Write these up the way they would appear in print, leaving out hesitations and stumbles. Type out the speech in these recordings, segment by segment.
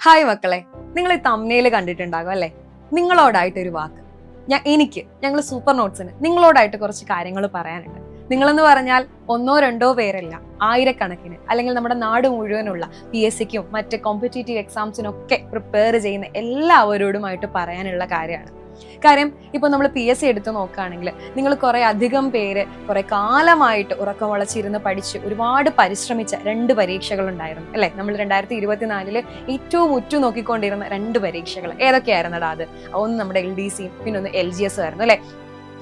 Hi മക്കളെ, നിങ്ങൾ ഈ തമ്മില് കണ്ടിട്ടുണ്ടാകും അല്ലെ? നിങ്ങളോടായിട്ടൊരു വാക്ക്. ഞങ്ങൾ സൂപ്പർ നോട്ട്സിന് നിങ്ങളോടായിട്ട് കുറച്ച് കാര്യങ്ങൾ പറയാനുണ്ട്. നിങ്ങളെന്ന് പറഞ്ഞാൽ ഒന്നോ രണ്ടോ പേരല്ല, ആയിരക്കണക്കിന്, അല്ലെങ്കിൽ നമ്മുടെ നാട് മുഴുവനുള്ള PSCക്കും മറ്റ് കോമ്പറ്റേറ്റീവ് എക്സാംസിനൊക്കെ പ്രിപ്പയർ ചെയ്യുന്ന എല്ലാവരോടുമായിട്ട് പറയാനുള്ള കാര്യമാണ്. കാര്യം ഇപ്പൊ നമ്മൾ PSC എടുത്ത് നോക്കുകയാണെങ്കിൽ നിങ്ങൾ കുറെ അധികം പേര് കുറെ കാലമായിട്ട് ഉറക്കം വളച്ചിരുന്ന് പഠിച്ച് ഒരുപാട് പരിശ്രമിച്ച 2 പരീക്ഷകൾ ഉണ്ടായിരുന്നു അല്ലെ? നമ്മൾ 2024 ഏറ്റവും ഉറ്റുനോക്കിക്കൊണ്ടിരുന്ന 2 പരീക്ഷകൾ ഏതൊക്കെയായിരുന്നടാ അത്? ഒന്ന് നമ്മുടെ LDC പിന്നെ ഒന്ന് LGS ആയിരുന്നു അല്ലെ?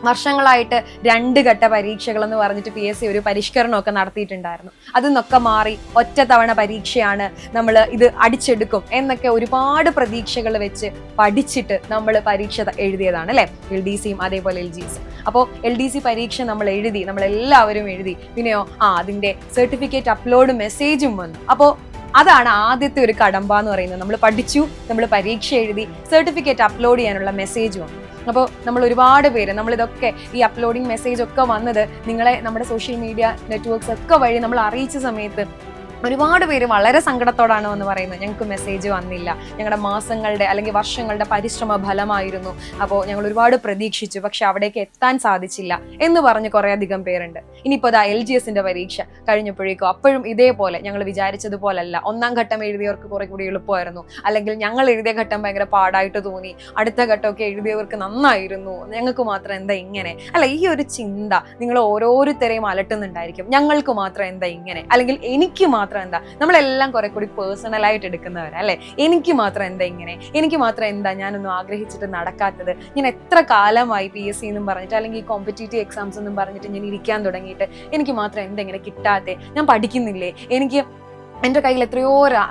വർഷങ്ങളായിട്ട് 2 ഘട്ട പരീക്ഷകൾ എന്ന് പറഞ്ഞിട്ട് PSC ഒരു പരിഷ്കരണമൊക്കെ നടത്തിയിട്ടുണ്ടായിരുന്നു. അതിന്നൊക്കെ മാറി ഒറ്റ തവണ പരീക്ഷയാണ്, നമ്മൾ ഇത് അടിച്ചെടുക്കും എന്നൊക്കെ ഒരുപാട് പ്രതീക്ഷകൾ വെച്ച് പഠിച്ചിട്ട് നമ്മൾ പരീക്ഷ എഴുതിയതാണ് അല്ലെ? LDCയും അതേപോലെ LGS. അപ്പോൾ LDC പരീക്ഷ നമ്മൾ എല്ലാവരും എഴുതി. പിന്നെയോ അതിന്റെ സർട്ടിഫിക്കറ്റ് അപ്ലോഡ് മെസ്സേജും വന്നു. അപ്പോൾ അതാണ് ആദ്യത്തെ ഒരു കടമ്പ എന്ന് പറയുന്നത്. നമ്മൾ പഠിച്ചു, നമ്മൾ പരീക്ഷ എഴുതി, സർട്ടിഫിക്കറ്റ് അപ്ലോഡ് ചെയ്യാനുള്ള മെസ്സേജ് വന്നു. അപ്പോൾ നമ്മൾ ഒരുപാട് പേര് നമ്മളിതൊക്കെ ഈ അപ്ലോഡിങ് മെസ്സേജ് ഒക്കെ വന്നത് നിങ്ങളെ നമ്മുടെ സോഷ്യൽ മീഡിയ നെറ്റ്വർക്ക്സ് ഒക്കെ വഴി നമ്മൾ അറിയിച്ച സമയത്ത് ഒരുപാട് പേര് വളരെ സങ്കടത്തോടാണ് എന്ന് പറയുന്നത്, ഞങ്ങൾക്ക് മെസ്സേജ് വന്നില്ല, ഞങ്ങളുടെ മാസങ്ങളുടെ അല്ലെങ്കിൽ വർഷങ്ങളുടെ പരിശ്രമ ഫലമായിരുന്നു, അപ്പോൾ ഞങ്ങൾ ഒരുപാട് പ്രതീക്ഷിച്ചു, പക്ഷെ അവിടേക്ക് എത്താൻ സാധിച്ചില്ല എന്ന് പറഞ്ഞ് കുറേ അധികം പേരുണ്ട്. ഇനിയിപ്പോൾ LGSന്റെ പരീക്ഷ കഴിഞ്ഞപ്പോഴേക്കും അപ്പോഴും ഇതേപോലെ ഞങ്ങൾ വിചാരിച്ചതുപോലല്ല, 1ാം ഘട്ടം എഴുതിയവർക്ക് കുറെ കൂടി എളുപ്പമായിരുന്നു, അല്ലെങ്കിൽ ഞങ്ങൾ എഴുതിയ ഘട്ടം ഭയങ്കര പാടായിട്ട് തോന്നി, അടുത്ത ഘട്ടമൊക്കെ എഴുതിയവർക്ക് നന്നായിരുന്നു, ഞങ്ങൾക്ക് മാത്രം എന്താ ഇങ്ങനെ അല്ല. ഈ ഒരു ചിന്ത നിങ്ങൾ ഓരോരുത്തരെയും അലട്ടുന്നുണ്ടായിരിക്കും. ഞങ്ങൾക്ക് മാത്രം എന്താ ഇങ്ങനെ, അല്ലെങ്കിൽ എനിക്ക് മാത്രം എന്താ, നമ്മളെല്ലാം കുറെ കൂടി പേഴ്സണലായിട്ട് എടുക്കുന്നവരാ അല്ലെ? എനിക്ക് മാത്രം എന്താ ഇങ്ങനെ, എനിക്ക് മാത്രം എന്താ ഞാനൊന്നും ആഗ്രഹിച്ചിട്ട് നടക്കാത്തത്, ഞാൻ എത്ര കാലമായി PSC എന്നും പറഞ്ഞിട്ട് അല്ലെങ്കിൽ കോമ്പറ്റേറ്റീവ് എക്സാംസ് എന്നും പറഞ്ഞിട്ട് ഞാൻ ഇരിക്കാൻ തുടങ്ങിയിട്ട് എനിക്ക് മാത്രം എന്താ ഇങ്ങനെ കിട്ടാതെ, ഞാൻ പഠിക്കുന്നില്ലേ, എൻ്റെ കയ്യിൽ എത്രയോ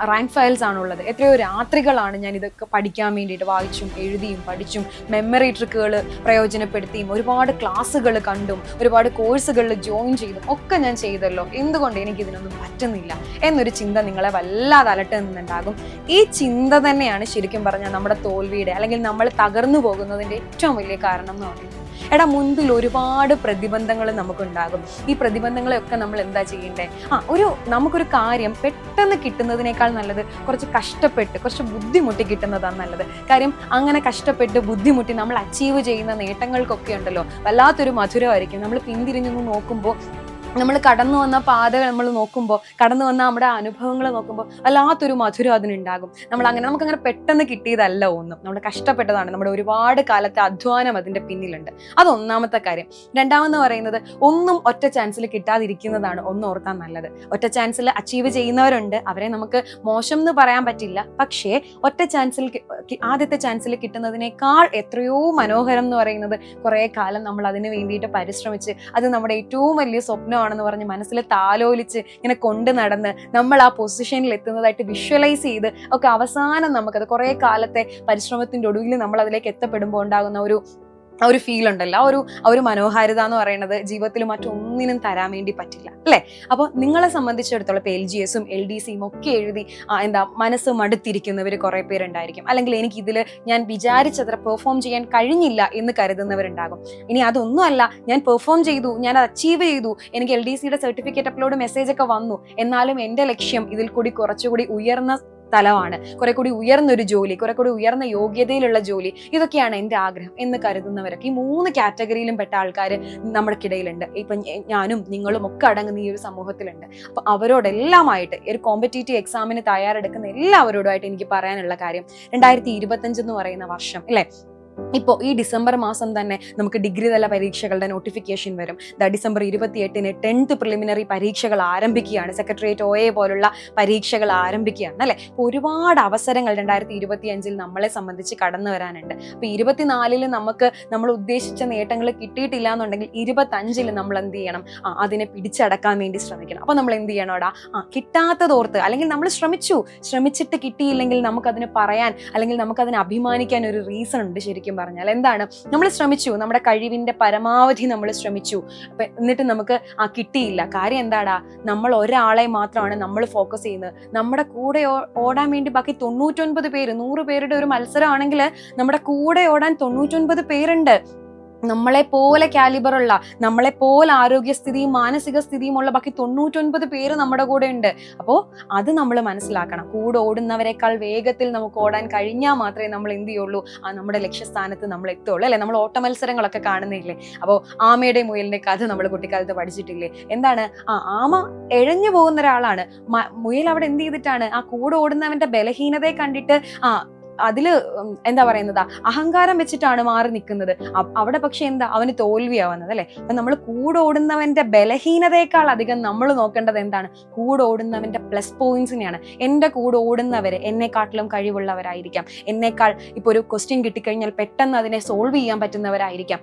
റാങ്ക് ഫയൽസ് ആണുള്ളത്, എത്രയോ രാത്രികളാണ് ഞാൻ ഇതൊക്കെ പഠിക്കാൻ വേണ്ടിയിട്ട് വായിച്ചും എഴുതിയും പഠിച്ചും മെമ്മറി ട്രിക്കുകൾ പ്രയോജനപ്പെടുത്തിയും ഒരുപാട് ക്ലാസ്സുകൾ കണ്ടും ഒരുപാട് കോഴ്സുകളിൽ ജോയിൻ ചെയ്തും ഒക്കെ ഞാൻ ചെയ്തല്ലോ, എന്തുകൊണ്ട് എനിക്ക് ഇതിനൊന്നും പറ്റുന്നില്ല എന്നൊരു ചിന്ത നിങ്ങളെ വല്ലാതെ അലട്ടുന്നുണ്ടാകും. ഈ ചിന്ത തന്നെയാണ് ശരിക്കും പറഞ്ഞാൽ നമ്മുടെ തോൽവിയുടെ അല്ലെങ്കിൽ നമ്മൾ തകർന്നു പോകുന്നതിൻ്റെ ഏറ്റവും വലിയ കാരണം എന്ന് പറയുന്നത്. മുൻപിൽ ഒരുപാട് പ്രതിബന്ധങ്ങൾ നമുക്കുണ്ടാകും. ഈ പ്രതിബന്ധങ്ങളെയൊക്കെ നമ്മൾ എന്താ ചെയ്യേണ്ടേ? നമുക്കൊരു കാര്യം പെട്ടെന്ന് കിട്ടുന്നതിനേക്കാൾ നല്ലത് കുറച്ച് കഷ്ടപ്പെട്ട് കുറച്ച് ബുദ്ധിമുട്ടി കിട്ടുന്നതാണ് നല്ലത്. കാര്യം അങ്ങനെ കഷ്ടപ്പെട്ട് ബുദ്ധിമുട്ടി നമ്മൾ അച്ചീവ് ചെയ്യുന്ന നേട്ടങ്ങൾക്കൊക്കെ ഉണ്ടല്ലോ വല്ലാത്തൊരു മധുരമായിരിക്കും. നമ്മൾ പിന്തിരിഞ്ഞൊന്ന് നോക്കുമ്പോൾ, നമ്മൾ കടന്നു വന്ന പാതകൾ നമ്മൾ നോക്കുമ്പോൾ, കടന്നു വന്ന നമ്മുടെ അനുഭവങ്ങൾ നോക്കുമ്പോൾ വല്ലാത്തൊരു മധുരം അതിനുണ്ടാകും. നമുക്കങ്ങനെ പെട്ടെന്ന് കിട്ടിയതല്ല ഒന്നും, നമ്മൾ കഷ്ടപ്പെട്ടതാണ്, നമ്മുടെ ഒരുപാട് കാലത്തെ അധ്വാനം അതിന്റെ പിന്നിലുണ്ട്. അത് ഒന്നാമത്തെ കാര്യം. രണ്ടാമെന്ന് പറയുന്നത്, ഒന്നും ഒറ്റ ചാൻസിൽ കിട്ടാതിരിക്കുന്നതാണ് ഓർത്താൻ നല്ലത്. ഒറ്റ ചാൻസിൽ അച്ചീവ് ചെയ്യുന്നവരുണ്ട്, അവരെ നമുക്ക് മോശം എന്ന് പറയാൻ പറ്റില്ല. പക്ഷേ ആദ്യത്തെ ചാൻസിൽ കിട്ടുന്നതിനേക്കാൾ എത്രയോ മനോഹരം എന്ന് പറയുന്നത് കുറെ കാലം നമ്മൾ അതിന് വേണ്ടിയിട്ട് പരിശ്രമിച്ച് അത് നമ്മുടെ ഏറ്റവും വലിയ സ്വപ്നം ആണെന്ന് പറഞ്ഞ് മനസ്സിൽ താലോലിച്ച് ഇങ്ങനെ കൊണ്ട് നടന്ന് നമ്മൾ ആ പൊസിഷനിൽ എത്തുന്നതായിട്ട് വിഷ്വലൈസ് ചെയ്ത് ഒക്കെ അവസാനം നമുക്കത് കുറെ കാലത്തെ പരിശ്രമത്തിന്റെ ഒടുവിൽ നമ്മൾ അതിലേക്ക് എത്തപ്പെടുമ്പോൾ ഉണ്ടാകുന്ന ഒരു ഫീൽ ഉണ്ടല്ലോ, ആ ഒരു മനോഹാരിത എന്ന് പറയുന്നത് ജീവിതത്തിൽ മറ്റൊന്നിനും തരാൻ വേണ്ടി പറ്റില്ല അല്ലെ? അപ്പോൾ നിങ്ങളെ സംബന്ധിച്ചിടത്തോളം ഇപ്പോൾ LGSും LDCയും ഒക്കെ എഴുതി മനസ്സ് മടുത്തിരിക്കുന്നവർ കുറെ പേരുണ്ടായിരിക്കും. അല്ലെങ്കിൽ എനിക്ക് ഇതിൽ ഞാൻ വിചാരിച്ചത്ര പെർഫോം ചെയ്യാൻ കഴിഞ്ഞില്ല എന്ന് കരുതുന്നവരുണ്ടാകും. ഇനി അതൊന്നും അല്ല, ഞാൻ പെർഫോം ചെയ്തു, ഞാൻ അത് അച്ചീവ് ചെയ്തു, എനിക്ക് LDCയുടെ സർട്ടിഫിക്കറ്റ് അപ്ലോഡ് മെസ്സേജ് ഒക്കെ വന്നു, എന്നാലും എൻ്റെ ലക്ഷ്യം ഇതിൽ കൂടി കുറച്ചുകൂടി ഉയർന്ന തലമാണ്, കുറെ കൂടി ഉയർന്നൊരു ജോലി, കുറെ കൂടി ഉയർന്ന യോഗ്യതയിലുള്ള ജോലി, ഇതൊക്കെയാണ് എൻ്റെ ആഗ്രഹം എന്ന് കരുതുന്നവരൊക്കെ ഈ 3 കാറ്റഗറിയിലും പെട്ട ആൾക്കാർ നമ്മൾക്കിടയിലുണ്ട്. ഇപ്പം ഞാനും നിങ്ങളും ഒക്കെ അടങ്ങുന്ന ഈ ഒരു സമൂഹത്തിലുണ്ട്. അപ്പൊ അവരോടെല്ലാമായിട്ട് ഒരു കോമ്പറ്റേറ്റീവ് എക്സാമിന് തയ്യാറെടുക്കുന്ന എല്ലാവരോടുമായിട്ട് എനിക്ക് പറയാനുള്ള കാര്യം, 2025 എന്ന് പറയുന്ന വർഷം അല്ലെ, ഇപ്പോൾ ഈ ഡിസംബർ മാസം തന്നെ നമുക്ക് ഡിഗ്രി തല പരീക്ഷകളുടെ നോട്ടിഫിക്കേഷൻ വരും. ഡിസംബർ 28-ന് 10th പ്രിലിമിനറി പരീക്ഷകൾ ആരംഭിക്കുകയാണ്. സെക്രട്ടേറിയറ്റ് OA പോലുള്ള പരീക്ഷകൾ ആരംഭിക്കുകയാണ് അല്ലെ? അപ്പോൾ ഒരുപാട് അവസരങ്ങൾ 2025 നമ്മളെ സംബന്ധിച്ച് കടന്നു വരാനുണ്ട്. അപ്പോൾ 24 നമുക്ക് നമ്മൾ ഉദ്ദേശിച്ച നേട്ടങ്ങൾ കിട്ടിയിട്ടില്ല എന്നുണ്ടെങ്കിൽ 25 നമ്മൾ എന്ത് ചെയ്യണം? അതിനെ പിടിച്ചടക്കാൻ വേണ്ടി ശ്രമിക്കണം. അപ്പോൾ നമ്മൾ എന്ത് ചെയ്യണോടാ? കിട്ടാത്തതോർത്ത്, അല്ലെങ്കിൽ നമ്മൾ ശ്രമിച്ചിട്ട് കിട്ടിയില്ലെങ്കിൽ നമുക്കതിന് പറയാൻ അല്ലെങ്കിൽ നമുക്കതിനെ അഭിമാനിക്കാൻ ഒരു റീസൺ ഉണ്ട്. ശരിക്കും പറഞ്ഞാൽ എന്താണ്? നമ്മൾ ശ്രമിച്ചു, നമ്മുടെ കഴിവിന്റെ പരമാവധി നമ്മൾ ശ്രമിച്ചു, എന്നിട്ട് നമുക്ക് കിട്ടിയില്ല. കാര്യം എന്താടാ? നമ്മൾ ഒരാളെ മാത്രമാണ് നമ്മൾ ഫോക്കസ് ചെയ്യുന്നത്. നമ്മുടെ കൂടെ ഓടാൻ വേണ്ടി ബാക്കി 99 പേര്, 100 പേരുടെ ഒരു മത്സരമാണെങ്കിൽ നമ്മുടെ കൂടെ ഓടാൻ 99 പേരുണ്ട്. നമ്മളെ പോലെ കാലിബറുള്ള, നമ്മളെ പോലെ ആരോഗ്യസ്ഥിതിയും മാനസിക സ്ഥിതിയും ഉള്ള ബാക്കി 99 പേര് നമ്മുടെ കൂടെ ഉണ്ട്. അപ്പോൾ അത് നമ്മൾ മനസ്സിലാക്കണം. കൂടെ ഓടുന്നവരെക്കാൾ വേഗത്തിൽ നമുക്ക് ഓടാൻ കഴിഞ്ഞാൽ മാത്രമേ നമ്മൾ എന്ത് ചെയ്യുള്ളൂ, നമ്മുടെ ലക്ഷ്യസ്ഥാനത്ത് നമ്മൾ എത്തുള്ളൂ അല്ലെ. നമ്മൾ ഓട്ട മത്സരങ്ങളൊക്കെ കാണുന്നില്ലേ? അപ്പോൾ ആമയുടെ മുയലിന്റെ കഥ നമ്മൾ കുട്ടിക്കാലത്ത് പഠിച്ചിട്ടില്ലേ? എന്താണ്? ആമ എഴഞ്ഞു പോകുന്ന ഒരാളാണ്. മുയൽ അവിടെ എന്ത് ചെയ്തിട്ടാണ് ആ കൂടെ ഓടുന്നവന്റെ ബലഹീനതയെ കണ്ടിട്ട് അതില് എന്താ പറയുന്നത്, അഹങ്കാരം വെച്ചിട്ടാണ് മാറി നിൽക്കുന്നത്. അവിടെ പക്ഷെ എന്താ, അവന് തോൽവിയാവുന്നത് അല്ലെ. അപ്പൊ നമ്മൾ കൂടെ ഓടുന്നവന്റെ ബലഹീനതയേക്കാൾ അധികം നമ്മൾ നോക്കേണ്ടത് എന്താണ്, കൂടെ ഓടുന്നവന്റെ പ്ലസ് പോയിന്റ്സിനെയാണ്. എന്റെ കൂടെ ഓടുന്നവര് എന്നെക്കാട്ടിലും കഴിവുള്ളവരായിരിക്കാം, എന്നേക്കാൾ ഇപ്പൊ ഒരു ക്വസ്റ്റ്യൻ കിട്ടിക്കഴിഞ്ഞാൽ പെട്ടെന്ന് അതിനെ സോൾവ് ചെയ്യാൻ പറ്റുന്നവരായിരിക്കാം.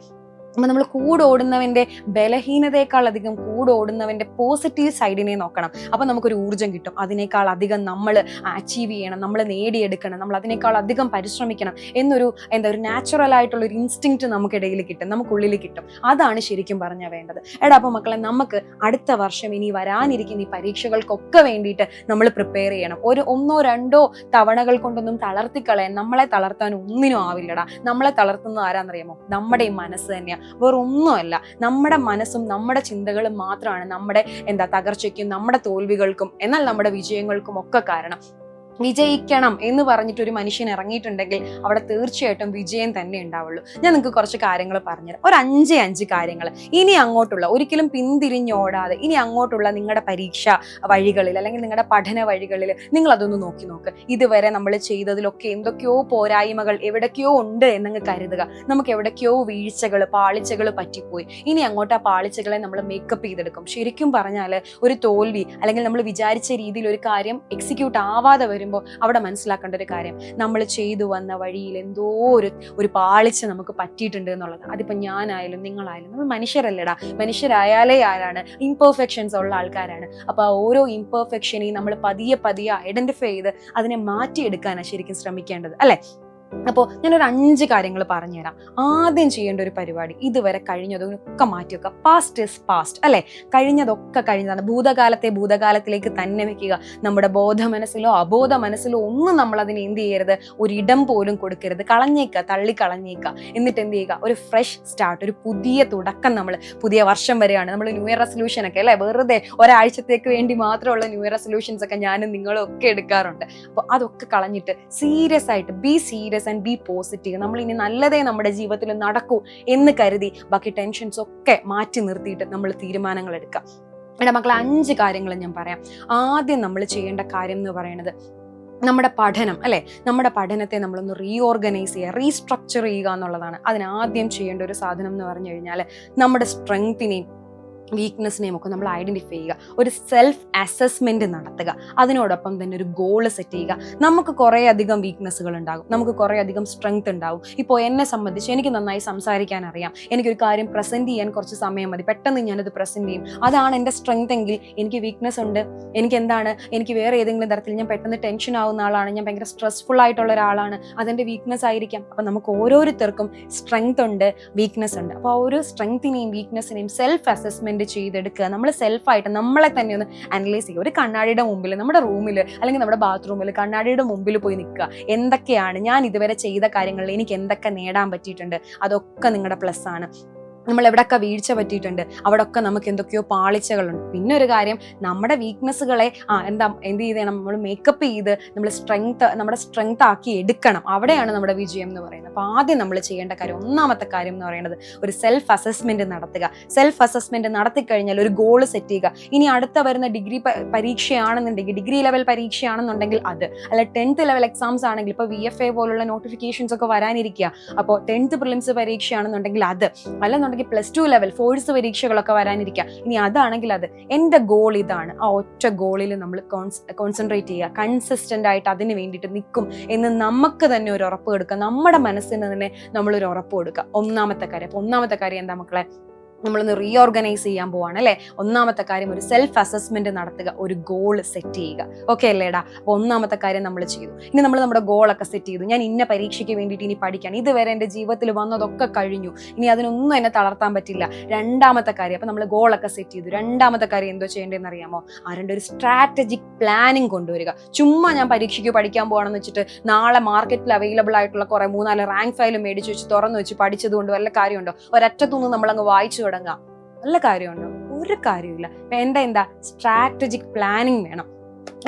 അപ്പൊ നമ്മൾ കൂടെ ഓടുന്നവന്റെ ബലഹീനതയേക്കാൾ അധികം കൂടെ ഓടുന്നവന്റെ പോസിറ്റീവ് സൈഡിനെ നോക്കണം. അപ്പൊ നമുക്കൊരു ഊർജ്ജം കിട്ടും. അതിനേക്കാൾ അധികം നമ്മൾ അച്ചീവ് ചെയ്യണം, നമ്മൾ നേടിയെടുക്കണം, നമ്മൾ അതിനേക്കാൾ അധികം പരിശ്രമിക്കണം എന്നൊരു ഒരു നാച്ചുറൽ ആയിട്ടുള്ള ഒരു ഇൻസ്റ്റിങ്ക്റ്റ് നമുക്കിടയിൽ കിട്ടും, നമുക്കുള്ളിൽ കിട്ടും. അതാണ് ശരിക്കും പറഞ്ഞാൽ വേണ്ടത്. അപ്പൊ മക്കളെ, നമുക്ക് അടുത്ത വർഷം ഇനി വരാനിരിക്കുന്ന ഈ പരീക്ഷകൾക്കൊക്കെ വേണ്ടിയിട്ട് നമ്മൾ പ്രിപ്പയർ ചെയ്യണം. ഒരു 1-2 തവണകൾ കൊണ്ടൊന്നും തളർത്തിക്കളയാൻ, നമ്മളെ തളർത്താൻ ഒന്നിനും ആവില്ലടാ. നമ്മളെ തളർത്തുന്നത് ആരാന്നറിയാമോ? നമ്മുടെ ഈ മനസ്സ് തന്നെയാണ്, വേറൊന്നുമല്ല. നമ്മുടെ മനസ്സും നമ്മുടെ ചിന്തകളും മാത്രമാണ് നമ്മുടെ തകർച്ചയ്ക്കും നമ്മുടെ തോൽവികൾക്കും എന്നാൽ നമ്മുടെ വിജയങ്ങൾക്കും ഒക്കെ കാരണം. വിജയിക്കണം എന്ന് പറഞ്ഞിട്ട് ഒരു മനുഷ്യൻ ഇറങ്ങിയിട്ടുണ്ടെങ്കിൽ അവിടെ തീർച്ചയായിട്ടും വിജയം തന്നെ ഉണ്ടാവുള്ളൂ. ഞാൻ നിങ്ങൾക്ക് കുറച്ച് കാര്യങ്ങൾ പറഞ്ഞുതരാം, ഒരു 5 കാര്യങ്ങൾ. ഇനി അങ്ങോട്ടുള്ള, ഒരിക്കലും പിന്തിരിഞ്ഞോടാതെ ഇനി അങ്ങോട്ടുള്ള നിങ്ങളുടെ പരീക്ഷ വഴികളിൽ അല്ലെങ്കിൽ നിങ്ങളുടെ പഠന വഴികളിൽ നിങ്ങൾ അതൊന്ന് നോക്ക്. ഇതുവരെ നമ്മൾ ചെയ്തതിലൊക്കെ എന്തൊക്കെയോ പോരായ്മകൾ എവിടേക്കോ ഉണ്ട് എന്നങ്ങ് കരുതുക. നമുക്ക് എവിടേക്കോ വീഴ്ചകൾ, പാളിച്ചകൾ പറ്റിപ്പോയി. ഇനി അങ്ങോട്ട് ആ പാളിച്ചകളെ നമ്മൾ മേക്കപ്പ് ചെയ്തെടുക്കും. ശരിക്കും പറഞ്ഞാൽ ഒരു തോൽവി അല്ലെങ്കിൽ നമ്മൾ വിചാരിച്ച രീതിയിൽ ഒരു കാര്യം എക്സിക്യൂട്ട് ആവാതെ വരും അവിടെ മനസ്സിലാക്കേണ്ട ഒരു കാര്യം, നമ്മൾ ചെയ്തു വന്ന വഴിയിൽ എന്തോ ഒരു പാളിച്ച നമുക്ക് പറ്റിയിട്ടുണ്ട് എന്നുള്ളത്. അതിപ്പോ ഞാനായാലും നിങ്ങളായാലും നമ്മൾ മനുഷ്യരല്ലടാ. മനുഷ്യരായാലേ ആരാണ്, ഇംപെർഫെക്ഷൻസ് ഉള്ള ആൾക്കാരാണ്. അപ്പൊ ആ ഓരോ ഇംപെർഫെക്ഷനെയും നമ്മൾ പതിയെ ഐഡന്റിഫൈ ചെയ്ത് അതിനെ മാറ്റിയെടുക്കാനാണ് ശരിക്കും ശ്രമിക്കേണ്ടത് അല്ലെ. അപ്പോൾ ഞാനൊരു 5 കാര്യങ്ങൾ പറഞ്ഞുതരാം. ആദ്യം ചെയ്യേണ്ട ഒരു പരിപാടി, ഇതുവരെ കഴിഞ്ഞതൊക്കെ മാറ്റി വെക്കുക. പാസ്റ്റ് ഇസ് പാസ്റ്റ് അല്ലെ. കഴിഞ്ഞതൊക്കെ കഴിഞ്ഞതാണ്. ഭൂതകാലത്തിലേക്ക് തന്നെ വെക്കുക. നമ്മുടെ ബോധ മനസ്സിലോ അബോധ മനസ്സിലോ ഒന്നും നമ്മൾ അതിനെ എന്ത് ചെയ്യരുത്, ഒരിടം പോലും കൊടുക്കരുത്. തള്ളിക്കളഞ്ഞേക്കുക. എന്നിട്ട് എന്ത് ചെയ്യുക, ഒരു ഫ്രഷ് സ്റ്റാർട്ട്, ഒരു പുതിയ തുടക്കം. നമ്മൾ പുതിയ വർഷം വരെയാണ്, നമ്മൾ ന്യൂ ഇയർ റെസൊല്യൂഷൻ ഒക്കെ അല്ലെ, വെറുതെ ഒരാഴ്ചത്തേക്ക് വേണ്ടി മാത്രമുള്ള ന്യൂ ഇയർ റെസൊല്യൂഷൻസ് ഒക്കെ ഞാനും നിങ്ങളും ഒക്കെ എടുക്കാറുണ്ട്. അപ്പോൾ അതൊക്കെ കളഞ്ഞിട്ട് സീരിയസ് ആയിട്ട് be serious and B positive. നമ്മൾ ഇനി നല്ലതേ നമ്മുടെ ജീവിതത്തിൽ നടക്കൂ എന്ന് കരുതി ബാക്കി ടെൻഷൻസ് ഒക്കെ മാറ്റി നിർത്തിയിട്ട് നമ്മൾ തീരുമാനങ്ങൾ എടുക്കാം. എൻ്റെ മക്കളെ, 5 കാര്യങ്ങൾ ഞാൻ പറയാം. ആദ്യം നമ്മൾ ചെയ്യേണ്ട കാര്യം എന്ന് പറയുന്നത് നമ്മുടെ പഠനം അല്ലെ. നമ്മുടെ പഠനത്തെ നമ്മളൊന്ന് റീഓർഗനൈസ് ചെയ്യുക, റീസ്ട്രക്ചർ ചെയ്യുക എന്നുള്ളതാണ്. അതിനാദ്യം ചെയ്യേണ്ട ഒരു സാധനം എന്ന് പറഞ്ഞു കഴിഞ്ഞാൽ നമ്മുടെ സ്ട്രെങ്ത്തിനെയും വീക്ക്നെസ്സിനെയും ഒക്കെ നമ്മൾ ഐഡന്റിഫൈ ചെയ്യുക. ഒരു സെൽഫ് അസസ്മെന്റ് നടത്തുക. അതിനോടൊപ്പം തന്നെ ഒരു ഗോള് സെറ്റ് ചെയ്യുക. നമുക്ക് കുറേ അധികം വീക്ക്നെസ്സുകൾ ഉണ്ടാകും, നമുക്ക് കുറേ അധികം സ്ട്രെങ്ത് ഉണ്ടാവും. ഇപ്പോൾ എന്നെ സംബന്ധിച്ച് എനിക്ക് നന്നായി സംസാരിക്കാൻ അറിയാം, എനിക്കൊരു കാര്യം പ്രസന്റ് ചെയ്യാൻ കുറച്ച് സമയം മതി, പെട്ടെന്ന് ഞാനത് പ്രസന്റ് ചെയ്യും. അതാണ് എൻ്റെ സ്ട്രെങ്ത് എങ്കിൽ എനിക്ക് വീക്ക്നെസ് ഉണ്ട്, എനിക്ക് വേറെ ഏതെങ്കിലും തരത്തിൽ ഞാൻ പെട്ടെന്ന് ടെൻഷൻ ആവുന്ന ആളാണ്, ഞാൻ ഭയങ്കര സ്ട്രെസ്ഫുൾ ആയിട്ടുള്ള ഒരാളാണ്, അതെൻ്റെ വീക്ക്നെസ് ആയിരിക്കാം. അപ്പം നമുക്ക് ഓരോരുത്തർക്കും സ്ട്രെങ്ത് ഉണ്ട്, വീക്ക്നെസ് ഉണ്ട്. അപ്പോൾ ഓരോ സ്ട്രെങ്ത്തിനെയും വീക്ക്നെസ്സിനെയും സെൽഫ് അസസ്മെന്റ് ചെയ്തെടുക്കുക. നമ്മൾ സെൽഫായിട്ട് നമ്മളെ തന്നെ ഒന്ന് അനലൈസ് ചെയ്യുക. ഒരു കണ്ണാടിയുടെ മുമ്പിൽ, നമ്മുടെ റൂമിൽ അല്ലെങ്കിൽ നമ്മുടെ ബാത്റൂമിൽ കണ്ണാടിയുടെ മുമ്പിൽ പോയി നിൽക്കുക. എന്തൊക്കെയാണ് ഞാൻ ഇതുവരെ ചെയ്ത കാര്യങ്ങളിൽ എനിക്ക് എന്തൊക്കെ നേടാൻ പറ്റിയിട്ടുണ്ട്, അതൊക്കെ നിങ്ങളുടെ പ്ലസ് ആണ്. നമ്മൾ എവിടെയൊക്കെ വീഴ്ച പറ്റിയിട്ടുണ്ട്, അവിടെയൊക്കെ നമുക്ക് എന്തൊക്കെയോ പാളിച്ചകളുണ്ട്. പിന്നെ ഒരു കാര്യം, നമ്മുടെ വീക്ക്നെസ്സുകളെ എന്ത് ചെയ്യണം, നമ്മൾ മേക്കപ്പ് ചെയ്ത് നമ്മുടെ സ്ട്രെങ്ത് ആക്കി എടുക്കണം. അവിടെയാണ് നമ്മുടെ വിജയം എന്ന് പറയുന്നത്. അപ്പോൾ ആദ്യം നമ്മൾ ചെയ്യേണ്ട കാര്യം, ഒന്നാമത്തെ കാര്യം എന്ന് പറയുന്നത് ഒരു സെൽഫ് അസസ്മെന്റ് നടത്തുക. സെൽഫ് അസസ്മെന്റ് നടത്തിക്കഴിഞ്ഞാൽ ഒരു ഗോള് സെറ്റ് ചെയ്യുക. ഇനി അടുത്ത വരുന്ന ഡിഗ്രി പരീക്ഷയാണെന്നുണ്ടെങ്കിൽ, ഡിഗ്രി ലെവൽ പരീക്ഷയാണെന്നുണ്ടെങ്കിൽ അത്, അല്ല 10th ലെവൽ എക്സാംസ് ആണെങ്കിൽ ഇപ്പോൾ VFA പോലുള്ള നോട്ടിഫിക്കേഷൻസ് ഒക്കെ വരാനിരിക്കുക. അപ്പോൾ 10th പ്രിലിംസ് പരീക്ഷയാണെന്നുണ്ടെങ്കിൽ അത്, അല്ലെന്നുണ്ടെങ്കിൽ +2 ലെവൽ ഫോഴ്സ് പരീക്ഷകളൊക്കെ വരാനിരിക്കുക. ഇനി അതാണെങ്കിൽ അത്, എൻ്റെ ഗോൾ ഇതാണ്, ആ ഒറ്റ ഗോളിൽ നമ്മൾ കോൺസെൻട്രേറ്റ് ചെയ്യുക. കൺസിസ്റ്റന്റ് ആയിട്ട് അതിന് വേണ്ടിയിട്ട് നിൽക്കും എന്ന് നമുക്ക് തന്നെ ഒരു ഉറപ്പ് കൊടുക്കുക. നമ്മുടെ മനസ്സിന് തന്നെ നമ്മളൊരു ഉറപ്പ് കൊടുക്കുക. ഒന്നാമത്തെ കാര്യം. അപ്പോൾ ഒന്നാമത്തെ കാര്യം എന്താ മക്കളെ, നമ്മളൊന്ന് റീഓർഗനൈസ് ചെയ്യാൻ പോവാണ് അല്ലെ. ഒന്നാമത്തെ കാര്യം ഒരു സെൽഫ് അസസ്മെന്റ് നടത്തുക, ഒരു ഗോൾ സെറ്റ് ചെയ്യുക. ഓക്കെ അല്ലേടാ? അപ്പൊ ഒന്നാമത്തെ കാര്യം നമ്മൾ ചെയ്തു. ഇനി നമ്മൾ നമ്മുടെ ഗോളൊക്കെ സെറ്റ് ചെയ്തു. ഞാൻ ഇന്ന പരീക്ഷയ്ക്ക് വേണ്ടിയിട്ട് ഇനി പഠിക്കാൻ, ഇതുവരെ എൻ്റെ ജീവിതത്തിൽ വന്നതൊക്കെ കഴിഞ്ഞു, ഇനി അതിനൊന്നും എന്നെ തളർത്താൻ പറ്റില്ല. രണ്ടാമത്തെ കാര്യം, അപ്പൊ നമ്മൾ ഗോളൊക്കെ സെറ്റ് ചെയ്തു. രണ്ടാമത്തെ കാര്യം എന്തോ ചെയ്യേണ്ടതെന്ന് അറിയാമോ? ഒരു സ്ട്രാറ്റജിക് പ്ലാനിങ് കൊണ്ടുവരിക. ചുമ്മാ ഞാൻ പരീക്ഷയ്ക്ക് പഠിക്കാൻ പോകണമെന്ന് വെച്ചിട്ട് നാളെ മാർക്കറ്റിൽ അവൈലബിൾ ആയിട്ടുള്ള കുറെ 3-4 റാങ്ക് ഫയൽ മേടിച്ച് വെച്ച് തുറന്നു വെച്ച് പഠിച്ചത് കൊണ്ട് വല്ല കാര്യമുണ്ടോ? ഒരറ്റത്തുനിന്ന് നമ്മളങ്ങ് വായിച്ചു തുടങ്ങാം, വല്ല കാര്യമുണ്ടോ? ഒരു കാര്യമില്ല. എന്താ സ്ട്രാറ്റജിക് പ്ലാനിങ് വേണം.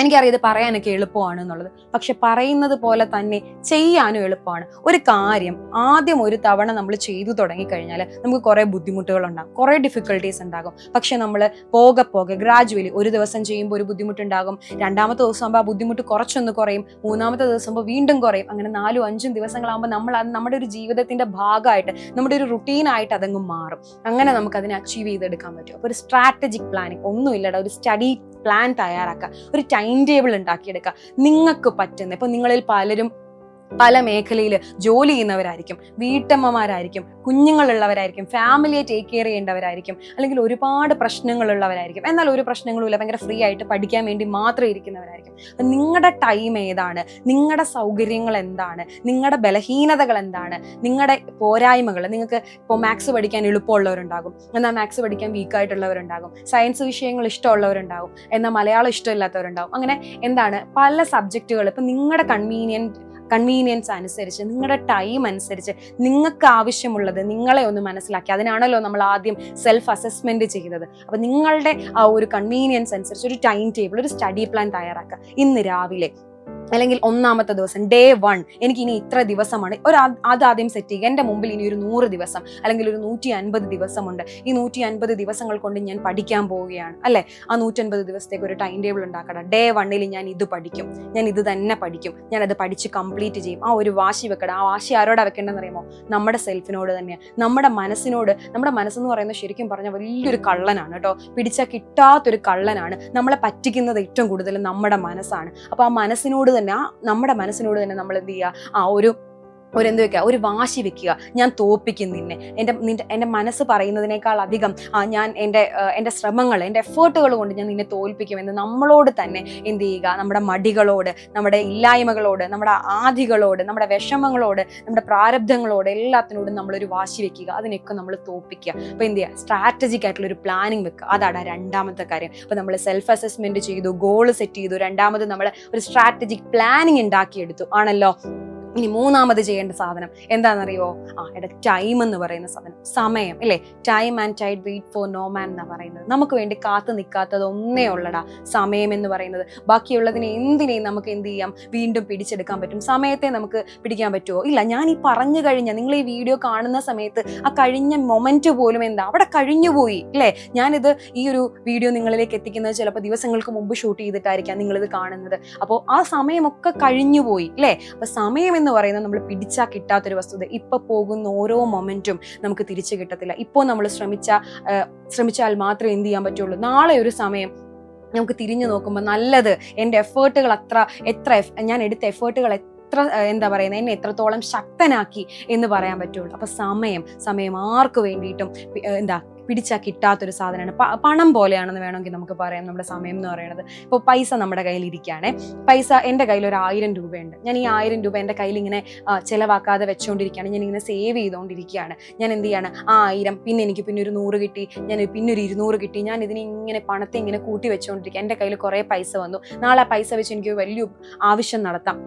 എനിക്കറിയാം ഇത് പറയാനൊക്കെ എളുപ്പമാണ് എന്നുള്ളത്, പക്ഷെ പറയുന്നത് പോലെ തന്നെ ചെയ്യാനും എളുപ്പമാണ്. ഒരു കാര്യം ആദ്യം ഒരു തവണ നമ്മൾ ചെയ്തു തുടങ്ങിക്കഴിഞ്ഞാൽ നമുക്ക് കുറെ ബുദ്ധിമുട്ടുകൾ ഉണ്ടാകും, കുറെ ഡിഫിക്കൽട്ടീസ് ഉണ്ടാകും. പക്ഷെ നമ്മൾ പോകെ പോകെ ഗ്രാജുവലി ഒരു ദിവസം ചെയ്യുമ്പോൾ ഒരു ബുദ്ധിമുട്ടുണ്ടാകും, രണ്ടാമത്തെ ദിവസം ആകുമ്പോൾ ആ ബുദ്ധിമുട്ട് കുറച്ചൊന്ന് കുറയും, മൂന്നാമത്തെ ദിവസം ആകുമ്പോൾ വീണ്ടും കുറയും. അങ്ങനെ 4-5 ദിവസങ്ങളാകുമ്പോൾ നമ്മൾ അത് നമ്മുടെ ഒരു ജീവിതത്തിന്റെ ഭാഗമായിട്ട്, നമ്മുടെ ഒരു റുട്ടീനായിട്ട് അതങ്ങ് മാറും. അങ്ങനെ നമുക്ക് അതിനെ അച്ചീവ് ചെയ്തെടുക്കാൻ പറ്റും. അപ്പോൾ ഒരു സ്ട്രാറ്റജിക് പ്ലാനിങ് ഒന്നുമില്ലടാ, ഒരു സ്റ്റഡി പ്ലാൻ തയ്യാറാക്കുക, ഒരു ടൈം ടേബിൾ ഉണ്ടാക്കിയെടുക്കുക. നിങ്ങൾക്ക് പറ്റുന്ന, ഇപ്പൊ നിങ്ങളിൽ പലരും പല മേഖലയിൽ ജോലി ചെയ്യുന്നവരായിരിക്കും, വീട്ടമ്മമാരായിരിക്കും, കുഞ്ഞുങ്ങളുള്ളവരായിരിക്കും, ഫാമിലിയെ ടേക്ക് കെയർ ചെയ്യേണ്ടവരായിരിക്കും, അല്ലെങ്കിൽ ഒരുപാട് പ്രശ്നങ്ങളുള്ളവരായിരിക്കും. എന്നാൽ ഒരു പ്രശ്നങ്ങളുമില്ല, ഭയങ്കര ഫ്രീ ആയിട്ട് പഠിക്കാൻ വേണ്ടി മാത്രം ഇരിക്കുന്നവരായിരിക്കും. നിങ്ങളുടെ ടൈം ഏതാണ്, നിങ്ങളുടെ സൗകര്യങ്ങൾ എന്താണ്, നിങ്ങളുടെ ബലഹീനതകൾ എന്താണ്, നിങ്ങളുടെ പോരായ്മകൾ. നിങ്ങൾക്ക് ഇപ്പോൾ മാത്സ് പഠിക്കാൻ എളുപ്പമുള്ളവരുണ്ടാകും, എന്നാൽ മാത്സ് പഠിക്കാൻ വീക്കായിട്ടുള്ളവരുണ്ടാകും, സയൻസ് വിഷയങ്ങൾ ഇഷ്ടമുള്ളവരുണ്ടാകും, എന്നാൽ മലയാളം ഇഷ്ടമില്ലാത്തവരുണ്ടാകും. അങ്ങനെ പല സബ്ജക്റ്റുകൾ ഇപ്പം നിങ്ങളുടെ കൺവീനിയൻസ് അനുസരിച്ച്, നിങ്ങളുടെ ടൈം അനുസരിച്ച് നിങ്ങൾക്ക് ആവശ്യമുള്ളത് നിങ്ങളെ ഒന്ന് മനസ്സിലാക്കി, അതിനാണല്ലോ നമ്മൾ ആദ്യം സെൽഫ് അസസ്മെന്റ് ചെയ്തത്. അപ്പൊ നിങ്ങളുടെ ആ ഒരു കൺവീനിയൻസ് അനുസരിച്ച് ഒരു ടൈം ടേബിൾ, ഒരു സ്റ്റഡി പ്ലാൻ തയ്യാറാക്കുക. ഇന്ന് രാവിലെ അല്ലെങ്കിൽ ഒന്നാമത്തെ ദിവസം ഡേ 1 എനിക്ക് ഇനി ഇത്ര ദിവസമാണ്, ആദ്യം സെറ്റ് ചെയ്യുക. എൻ്റെ മുമ്പിൽ ഇനി ഒരു 100 ദിവസം അല്ലെങ്കിൽ ഒരു 150 ദിവസമുണ്ട്. ഈ 150 ദിവസങ്ങൾ കൊണ്ട് ഞാൻ പഠിക്കാൻ പോവുകയാണ് അല്ലെ. ആ 150 ദിവസത്തേക്ക് ഒരു ടൈം ടേബിൾ ഉണ്ടാക്കണം. ഡേ 1 ഞാൻ ഇത് പഠിക്കും, ഞാൻ ഇത് തന്നെ പഠിക്കും, ഞാൻ അത് പഠിച്ച് കംപ്ലീറ്റ് ചെയ്യും. ആ ഒരു വാശി വെക്കണം. ആ വാശി ആരോടാ വെക്കേണ്ടതെന്ന് അറിയാമോ? നമ്മുടെ സെൽഫിനോട് തന്നെയാണ്, നമ്മുടെ മനസ്സിനോട്. നമ്മുടെ മനസ്സെന്ന് പറയുന്നത് ശരിക്കും പറഞ്ഞാൽ വലിയൊരു കള്ളനാണ് കേട്ടോ, പിടിച്ചാൽ കിട്ടാത്തൊരു കള്ളനാണ്. നമ്മളെ പറ്റിക്കുന്നത് ഏറ്റവും കൂടുതൽ നമ്മുടെ മനസ്സാണ്. അപ്പൊ ആ മനസ്സിനോട് തന്നെ, നമ്മുടെ മനസ്സിനോട് തന്നെ നമ്മൾ എന്ത് ചെയ്യുക? ഒരു വാശി വെക്കുക. ഞാൻ തോപ്പിക്കും നിന്നെ. എൻ്റെ മനസ്സ് പറയുന്നതിനേക്കാൾ അധികം ഞാൻ എൻ്റെ ശ്രമങ്ങൾ, എൻ്റെ എഫേർട്ടുകൾ കൊണ്ട് ഞാൻ നിന്നെ തോൽപ്പിക്കുമെന്ന് നമ്മളോട് തന്നെ എന്ത് ചെയ്യുക? നമ്മുടെ മടികളോട്, നമ്മുടെ ഇല്ലായ്മകളോട്, നമ്മുടെ ആധികളോട്, നമ്മുടെ വിഷമങ്ങളോട്, നമ്മുടെ പ്രാരബ്ധങ്ങളോട് എല്ലാത്തിനോടും നമ്മളൊരു വാശി വെക്കുക. അതിനൊക്കെ നമ്മൾ തോൽപ്പിക്കുക. അപ്പൊ എന്ത് ചെയ്യുക? സ്ട്രാറ്റജിക് ആയിട്ടുള്ള ഒരു പ്ലാനിങ് വെക്കുക. അതാണ് രണ്ടാമത്തെ കാര്യം. അപ്പൊ നമ്മൾ സെൽഫ് അസസ്മെന്റ് ചെയ്തു, ഗോൾ സെറ്റ് ചെയ്തു, രണ്ടാമത് നമ്മൾ ഒരു സ്ട്രാറ്റജിക് പ്ലാനിങ് ഉണ്ടാക്കിയെടുത്തു ആണല്ലോ. ഇനി മൂന്നാമത് ചെയ്യേണ്ട സാധനം എന്താണെന്നറിയോ? ടൈം എന്ന് പറയുന്ന സാധനം, സമയം അല്ലേ. Time and tide wait for no man എന്നാ പറയുന്നത്. നമുക്ക് വേണ്ടി കാത്തു നിൽക്കാത്തത് ഒന്നേ ഉള്ളടാ, സമയം എന്ന് പറയുന്നത്. ബാക്കിയുള്ളതിനെ എന്തിനേയും നമുക്ക് എന്ത് ചെയ്യാം? വീണ്ടും പിടിച്ചെടുക്കാൻ പറ്റും. സമയത്തെ നമുക്ക് പിടിക്കാൻ പറ്റുമോ? ഇല്ല. ഞാൻ ഈ പറഞ്ഞു കഴിഞ്ഞാൽ, നിങ്ങൾ ഈ വീഡിയോ കാണുന്ന സമയത്ത് ആ കഴിഞ്ഞ മൊമെന്റ് പോലും അവിടെ കഴിഞ്ഞുപോയി അല്ലേ. ഞാനിത് ഈ ഒരു വീഡിയോ നിങ്ങളിലേക്ക് എത്തിക്കുന്നത് ചിലപ്പോൾ ദിവസങ്ങൾക്ക് മുമ്പ് ഷൂട്ട് ചെയ്തിട്ടായിരിക്കാം നിങ്ങളിത് കാണുന്നത്. അപ്പോൾ ആ സമയമൊക്കെ കഴിഞ്ഞുപോയി അല്ലേ. അപ്പൊ സമയം എന്ന് പറയുന്നത് നമ്മൾ പിടിച്ചാൽ കിട്ടാത്തൊരു വസ്തുത. ഇപ്പൊ പോകുന്ന ഓരോ മൊമെന്റും നമുക്ക് തിരിച്ചു കിട്ടത്തില്ല. ഇപ്പോൾ നമ്മൾ ശ്രമിച്ചാൽ മാത്രമേ എന്ത് ചെയ്യാൻ പറ്റുള്ളൂ. നാളെ ഒരു സമയം നമുക്ക് തിരിഞ്ഞു നോക്കുമ്പോൾ നല്ലത്, എൻ്റെ എഫേർട്ടുകൾ ഞാൻ എടുത്ത എഫേർട്ടുകൾ എന്നെ എത്രത്തോളം ശക്തനാക്കി എന്ന് പറയാൻ പറ്റുള്ളൂ. അപ്പൊ സമയം ആർക്ക് വേണ്ടിയിട്ടും പിടിച്ചാൽ കിട്ടാത്തൊരു സാധനമാണ്. പണം പോലെയാണെന്ന് വേണമെങ്കിൽ നമുക്ക് പറയാം നമ്മുടെ സമയം എന്ന് പറയുന്നത്. ഇപ്പോൾ പൈസ നമ്മുടെ കയ്യിൽ ഇരിക്കുകയാണെ, എൻ്റെ കയ്യിൽ ഒരു 1000 രൂപയുണ്ട്. ഞാൻ ഈ 1000 രൂപ എൻ്റെ കയ്യിൽ ഇങ്ങനെ ചിലവാക്കാതെ വെച്ചുകൊണ്ടിരിക്കുകയാണ്. ഞാൻ ഇങ്ങനെ സേവ് ചെയ്തുകൊണ്ടിരിക്കുകയാണ്. ഞാൻ എന്ത് ചെയ്യാണ്? 1000, പിന്നെ എനിക്ക് പിന്നെ ഒരു 100 കിട്ടി, ഞാൻ പിന്നെ ഒരു 200 കിട്ടി. ഞാൻ ഇതിനെ പണത്തെ ഇങ്ങനെ കൂട്ടി വെച്ചുകൊണ്ടിരിക്കുക. എൻ്റെ കയ്യിൽ കുറേ പൈസ വന്നു. നാളെ ആ പൈസ വെച്ച് എനിക്ക് വലിയ ആവശ്യം നടത്താം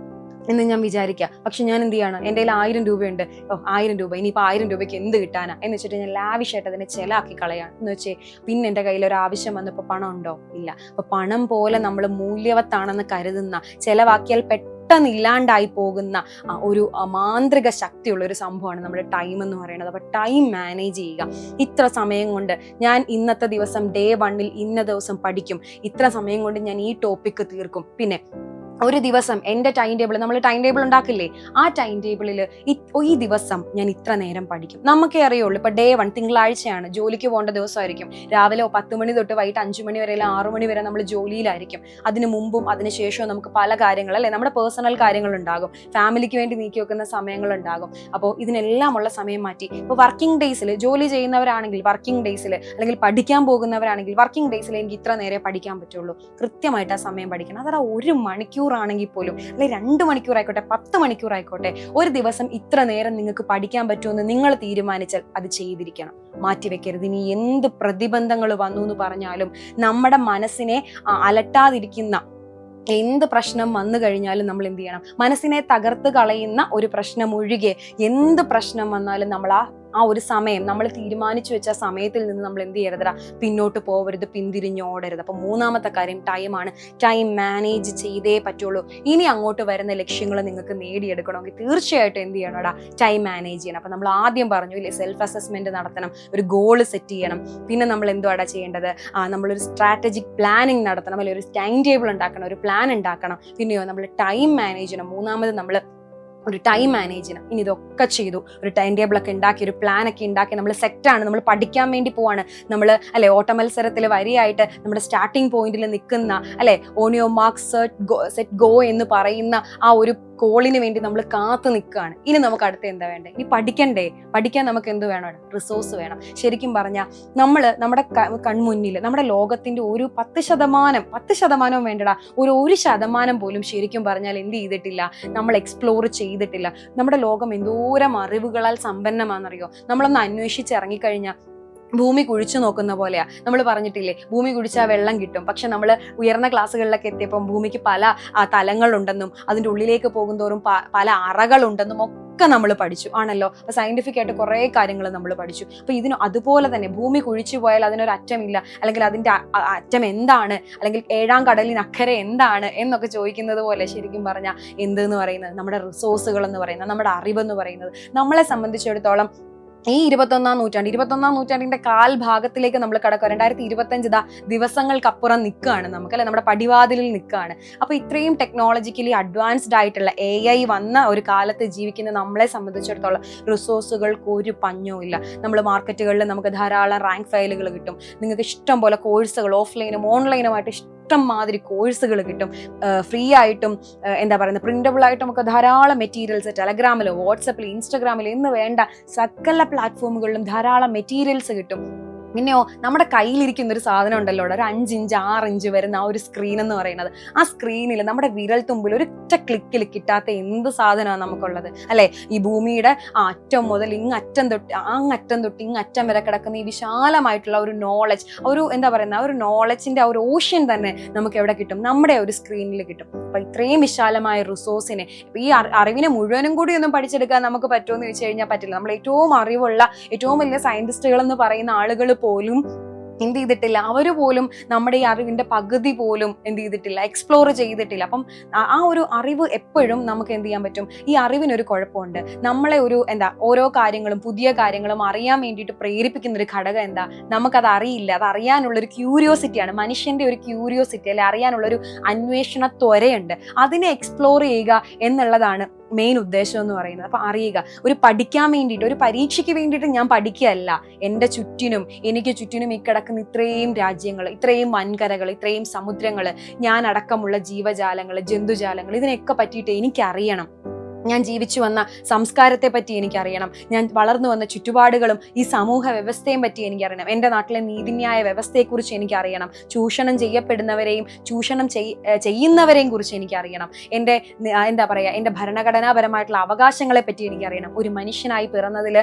എന്ന് ഞാൻ വിചാരിക്കുക. പക്ഷെ ഞാൻ എന്ത് ചെയ്യാണ്? എൻ്റെ കയ്യിൽ 1000 രൂപയുണ്ട്. 1000 രൂപ, ഇനിയിപ്പോൾ 1000 രൂപയ്ക്ക് എന്ത് കിട്ടാനാ എന്ന് വെച്ചിട്ട് ഞാൻ ലാവിഷായിട്ട് അതിനെ ചെലാക്കി കളയാണ്. എന്ന് വെച്ചേ പിന്നെ എൻ്റെ കയ്യിൽ ഒരു ആവശ്യം വന്നപ്പോൾ പണം ഉണ്ടോ? ഇല്ല. അപ്പൊ പണം പോലെ നമ്മൾ മൂല്യവത്താണെന്ന് കരുതുന്ന, ചെലവാക്കിയാൽ പെട്ടെന്ന് ഇല്ലാണ്ടായി പോകുന്ന ഒരു മാന്ത്രിക ശക്തിയുള്ള ഒരു സംഭവമാണ് നമ്മുടെ ടൈം എന്ന് പറയുന്നത്. അപ്പൊ ടൈം മാനേജ് ചെയ്യുക. ഇത്ര സമയം കൊണ്ട് ഞാൻ ഇന്നത്തെ ദിവസം ഡേ 1 ഇന്ന ദിവസം പഠിക്കും, ഇത്ര സമയം കൊണ്ട് ഞാൻ ഈ ടോപ്പിക്ക് തീർക്കും. പിന്നെ ഒരു ദിവസം എൻ്റെ ടൈം ടേബിൾ, നമ്മൾ ടൈം ടേബിൾ ഉണ്ടാക്കില്ലേ, ആ ടൈം ടേബിളിൽ ഈ ദിവസം ഞാൻ ഇത്ര നേരം പഠിക്കും. നമുക്കേ അറിയുള്ളൂ. ഇപ്പൊ ഡേ 1 തിങ്കളാഴ്ചയാണ്, ജോലിക്ക് പോകേണ്ട ദിവസമായിരിക്കും. രാവിലെ 10 മണി തൊട്ട് വൈകിട്ട് 5 മണി വരെ, 6 മണി വരെ നമ്മൾ ജോലിയിലായിരിക്കും. അതിന് മുമ്പും അതിന് ശേഷവും നമുക്ക് പല കാര്യങ്ങൾ, അല്ലെ, നമ്മുടെ പേഴ്സണൽ കാര്യങ്ങൾ ഉണ്ടാകും, ഫാമിലിക്ക് വേണ്ടി നീക്കി വെക്കുന്ന സമയങ്ങൾ ഉണ്ടാകും. അപ്പോൾ ഇതിനെല്ലാമുള്ള സമയം മാറ്റി ഇപ്പോൾ വർക്കിംഗ് ഡേയ്സിൽ ജോലി ചെയ്യുന്നവരാണെങ്കിൽ, വർക്കിംഗ് ഡേയ്സിൽ അല്ലെങ്കിൽ പഠിക്കാൻ പോകുന്നവരാണെങ്കിൽ വർക്കിംഗ് ഡേയ്സിൽ എനിക്ക് ഇത്ര നേരെ പഠിക്കാൻ പറ്റുള്ളൂ. കൃത്യമായിട്ട് ആ സമയം പഠിക്കണം. അതാ 1 മണിക്കൂർ ആണെങ്കിൽ പോലും, അല്ലെങ്കിൽ 2 മണിക്കൂർ ആയിക്കോട്ടെ, 10 മണിക്കൂർ ആയിക്കോട്ടെ, ഒരു ദിവസം ഇത്ര നേരം നിങ്ങൾക്ക് പഠിക്കാൻ പറ്റുമെന്ന് നിങ്ങൾ തീരുമാനിച്ചാൽ അത് ചെയ്തിരിക്കണം. മാറ്റിവെക്കരുത്. ഇനി എന്ത് പ്രതിബന്ധങ്ങൾ വന്നു എന്ന് പറഞ്ഞാലും നമ്മുടെ മനസ്സിനെ അലട്ടാതിരിക്കുന്ന എന്ത് പ്രശ്നം വന്നു കഴിഞ്ഞാലും നമ്മൾ എന്ത് ചെയ്യണം? മനസ്സിനെ തകർത്ത് കളയുന്ന ഒരു പ്രശ്നം ഒഴികെ എന്ത് പ്രശ്നം വന്നാലും നമ്മൾ ആ ഒരു സമയം, നമ്മൾ തീരുമാനിച്ചു വെച്ച സമയത്തിൽ നിന്ന് നമ്മൾ എന്ത് ചെയ്യരുതടാ, പിന്നോട്ട് പോകരുത്, പിന്തിരിഞ്ഞോടരുത്. അപ്പൊ 3ാമത്തെ കാര്യം ടൈമാണ്. ടൈം മാനേജ് ചെയ്തേ പറ്റുള്ളൂ. ഇനി അങ്ങോട്ട് വരുന്ന ലക്ഷ്യങ്ങൾ നിങ്ങൾക്ക് നേടിയെടുക്കണമെങ്കിൽ തീർച്ചയായിട്ടും എന്ത് ചെയ്യണോടാ? ടൈം മാനേജ് ചെയ്യണം. അപ്പൊ നമ്മൾ ആദ്യം പറഞ്ഞു ഇല്ലേ, സെൽഫ് അസസ്മെന്റ് നടത്തണം, ഒരു ഗോള് സെറ്റ് ചെയ്യണം. പിന്നെ നമ്മൾ എന്തുവാടാ ചെയ്യേണ്ടത്? നമ്മളൊരു സ്ട്രാറ്റജിക് പ്ലാനിങ് നടത്തണം, അല്ലെങ്കിൽ ഒരു ടൈം ടേബിൾ ഉണ്ടാക്കണം, ഒരു പ്ലാൻ ഉണ്ടാക്കണം. പിന്നെയോ നമ്മൾ ടൈം മാനേജ് ചെയ്യണം. 3ാമത് നമ്മൾ ഒരു ടൈം മാനേജ് ചെയ്യണം. ഇനി ഇതൊക്കെ ചെയ്തു, ഒരു ടൈം ടേബിൾ ഒക്കെ ഉണ്ടാക്കി, ഒരു പ്ലാൻ ഒക്കെ ഉണ്ടാക്കി, നമ്മൾ സെറ്റാണ്, നമ്മൾ പഠിക്കാൻ വേണ്ടി പോവാണ്, നമ്മൾ അല്ലെ ഓട്ടമത്സരത്തിൽ വരിയായിട്ട് നമ്മുടെ സ്റ്റാർട്ടിങ് പോയിന്റിൽ നിൽക്കുന്ന, അല്ലെ, on your mark set go എന്ന് പറയുന്ന ആ ഒരു കോളിന് വേണ്ടി നമ്മൾ കാത്തു നിൽക്കുകയാണ്. ഇനി നമുക്ക് അടുത്ത് എന്താ വേണ്ടേ? ഇനി പഠിക്കണ്ടേ? പഠിക്കാൻ നമുക്ക് എന്ത് വേണം? റിസോഴ്സ് വേണം. ശരിക്കും പറഞ്ഞാൽ നമ്മുടെ കൺമുന്നിൽ നമ്മുടെ ലോകത്തിന്റെ ഒരു 10% വേണ്ടടാ, ഒരു 1% പോലും ശരിക്കും പറഞ്ഞാൽ എന്ത് ചെയ്തിട്ടില്ല, നമ്മൾ എക്സ്പ്ലോർ ചെയ്തിട്ടില്ല. നമ്മുടെ ലോകം എന്തോരം അറിവുകളാൽ സമ്പന്നമാണെന്നറിയോ? നമ്മളൊന്ന് അന്വേഷിച്ചിറങ്ങിക്കഴിഞ്ഞാൽ ഭൂമി കുഴിച്ചു നോക്കുന്ന പോലെയാ. നമ്മൾ പറഞ്ഞിട്ടില്ലേ, ഭൂമി കുഴിച്ചാൽ വെള്ളം കിട്ടും. പക്ഷെ നമ്മൾ ഉയർന്ന ക്ലാസ്സുകളിലൊക്കെ എത്തിയപ്പോൾ ഭൂമിക്ക് പല തലങ്ങളുണ്ടെന്നും അതിൻ്റെ ഉള്ളിലേക്ക് പോകുന്തോറും പല അറകളുണ്ടെന്നും ഒക്കെ നമ്മൾ പഠിച്ചു ആണല്ലോ. അപ്പൊ സയന്റിഫിക് ആയിട്ട് കുറെ കാര്യങ്ങൾ നമ്മൾ പഠിച്ചു. അപ്പൊ ഇതിന് അതുപോലെ തന്നെ ഭൂമി കുഴിച്ചു പോയാൽ അതിനൊരു അറ്റമില്ല, അല്ലെങ്കിൽ അതിന്റെ അറ്റം എന്താണ്, അല്ലെങ്കിൽ 7ാം കടലിനക്കരെ എന്താണ് എന്നൊക്കെ ചോദിക്കുന്നത് പോലെ ശരിക്കും പറഞ്ഞാൽ എന്തെന്ന് പറയുന്നത്, നമ്മുടെ റിസോഴ്സുകൾ എന്ന് പറയുന്നത്, നമ്മുടെ അറിവെന്ന് പറയുന്നത്, നമ്മളെ സംബന്ധിച്ചിടത്തോളം ഈ 21ാം നൂറ്റാണ്ടിന്റെ കാൽഭാഗത്തിലേക്ക് നമ്മൾ കടക്കുക. 2025 ദിവസങ്ങൾക്കപ്പുറം നിൽക്കുകയാണ് നമുക്ക്, അല്ലെ, നമ്മുടെ പടിവാതിലിൽ നിൽക്കുകയാണ്. അപ്പൊ ഇത്രയും ടെക്നോളജിക്കലി അഡ്വാൻസ്ഡ് ആയിട്ടുള്ള AI വന്ന ഒരു കാലത്ത് ജീവിക്കുന്ന നമ്മളെ സംബന്ധിച്ചിടത്തോളം റിസോഴ്സുകൾക്ക് ഒരു പഞ്ഞവും ഇല്ല. നമ്മൾ മാർക്കറ്റുകളിൽ നമുക്ക് ധാരാളം റാങ്ക് ഫയലുകൾ കിട്ടും. നിങ്ങൾക്ക് ഇഷ്ടം പോലെ കോഴ്സുകൾ ഓഫ്ലൈനും ഓൺലൈനുമായിട്ട് ഇഷ്ടം മാതിരി കോഴ്സുകൾ കിട്ടും. ഫ്രീ ആയിട്ടും എന്താ പറയുന്നത്, പ്രിന്റബിൾ ആയിട്ടും ഒക്കെ ധാരാളം മെറ്റീരിയൽസ് ടെലഗ്രാമിലോ വാട്സപ്പിലോ ഇൻസ്റ്റഗ്രാമിലോ എന്ന് വേണ്ട സകല പ്ലാറ്റ്ഫോമുകളിലും ധാരാളം മെറ്റീരിയൽസ് കിട്ടും. പിന്നെയോ നമ്മുടെ കയ്യിലിരിക്കുന്ന ഒരു സാധനം ഉണ്ടല്ലോ, ഒരു 5 ഇഞ്ച് 6 ഇഞ്ച് വരുന്ന ആ ഒരു സ്ക്രീൻ എന്ന് പറയുന്നത്, ആ സ്ക്രീനിൽ നമ്മുടെ വിരൽ തുമ്പിൽ ഒരൊറ്റ ക്ലിക്കിൽ കിട്ടാത്ത എന്ത് സാധനമാണ് നമുക്കുള്ളത്, അല്ലെ? ഈ ഭൂമിയുടെ അറ്റം മുതൽ അങ്ങറ്റം തൊട്ട് ഇങ്ങറ്റം വരെ കിടക്കുന്ന ഈ വിശാലമായിട്ടുള്ള ഒരു നോളജ്, ഒരു എന്താ പറയുന്ന ഒരു നോളജിന്റെ ആ ഒരു ഓഷ്യൻ തന്നെ നമുക്ക് എവിടെ കിട്ടും? നമ്മുടെ ഒരു സ്ക്രീനിൽ കിട്ടും. അപ്പൊ ഇത്രയും വിശാലമായ റിസോഴ്സിനെ, ഈ അറിവിനെ മുഴുവനും കൂടി ഒന്നും പഠിച്ചെടുക്കാൻ നമുക്ക് പറ്റുമെന്ന് ചോദിച്ചു കഴിഞ്ഞാൽ പറ്റില്ല. നമ്മൾ ഏറ്റവും അറിവുള്ള ഏറ്റവും വലിയ സയന്റിസ്റ്റുകൾ എന്ന് പറയുന്ന ആളുകൾ പോലും എന്ത് ചെയ്തിട്ടില്ല, അവര് പോലും നമ്മുടെ ഈ അറിവിന്റെ പകുതി പോലും എന്ത് ചെയ്തിട്ടില്ല, എക്സ്പ്ലോർ ചെയ്തിട്ടില്ല. അപ്പം ആ ഒരു അറിവ് എപ്പോഴും നമുക്ക് എന്ത് ചെയ്യാൻ പറ്റും? ഈ അറിവിനൊരു കുഴപ്പമുണ്ട്. നമ്മളെ ഒരു ഓരോ കാര്യങ്ങളും പുതിയ കാര്യങ്ങളും അറിയാൻ വേണ്ടിയിട്ട് പ്രേരിപ്പിക്കുന്ന ഒരു ഘടകം എന്താ? നമുക്കത് അറിയില്ല. അത് അറിയാനുള്ളൊരു ക്യൂരിയോസിറ്റിയാണ്, മനുഷ്യന്റെ ഒരു ക്യൂരിയോസിറ്റി, അല്ലെ, അറിയാനുള്ളൊരു അന്വേഷണ ത്വരയുണ്ട്. അതിനെ എക്സ്പ്ലോർ ചെയ്യുക എന്നുള്ളതാണ് മെയിൻ ഉദ്ദേശം എന്ന് പറയുന്നത്. അപ്പൊ അറിയുക, ഒരു പഠിക്കാൻ വേണ്ടിയിട്ട്, ഒരു പരീക്ഷയ്ക്ക് വേണ്ടിയിട്ട് ഞാൻ പഠിക്കുകയല്ല. എൻ്റെ എനിക്ക് ചുറ്റിനും ഈ കിടക്കുന്ന ഇത്രയും രാജ്യങ്ങൾ, ഇത്രയും വൻകരകൾ, ഇത്രയും സമുദ്രങ്ങൾ, ഞാൻ അടക്കമുള്ള ജീവജാലങ്ങൾ, ജന്തുജാലങ്ങൾ, ഇതിനൊക്കെ പറ്റിയിട്ട് എനിക്കറിയണം. ഞാൻ ജീവിച്ചു വന്ന സംസ്കാരത്തെ പറ്റി എനിക്കറിയണം. ഞാൻ വളർന്നു വന്ന ചുറ്റുപാടുകളും ഈ സമൂഹ വ്യവസ്ഥയും പറ്റി എനിക്കറിയണം. എൻ്റെ നാട്ടിലെ നീതിന്യായ വ്യവസ്ഥയെക്കുറിച്ച് എനിക്കറിയണം. ചൂഷണം ചെയ്യപ്പെടുന്നവരെയും ചൂഷണം ചെയ്യുന്നവരെയും കുറിച്ച് എനിക്കറിയണം. എൻ്റെ എൻ്റെ ഭരണഘടനാപരമായിട്ടുള്ള അവകാശങ്ങളെ പറ്റി എനിക്കറിയണം. ഒരു മനുഷ്യനായി പിറന്നതിൽ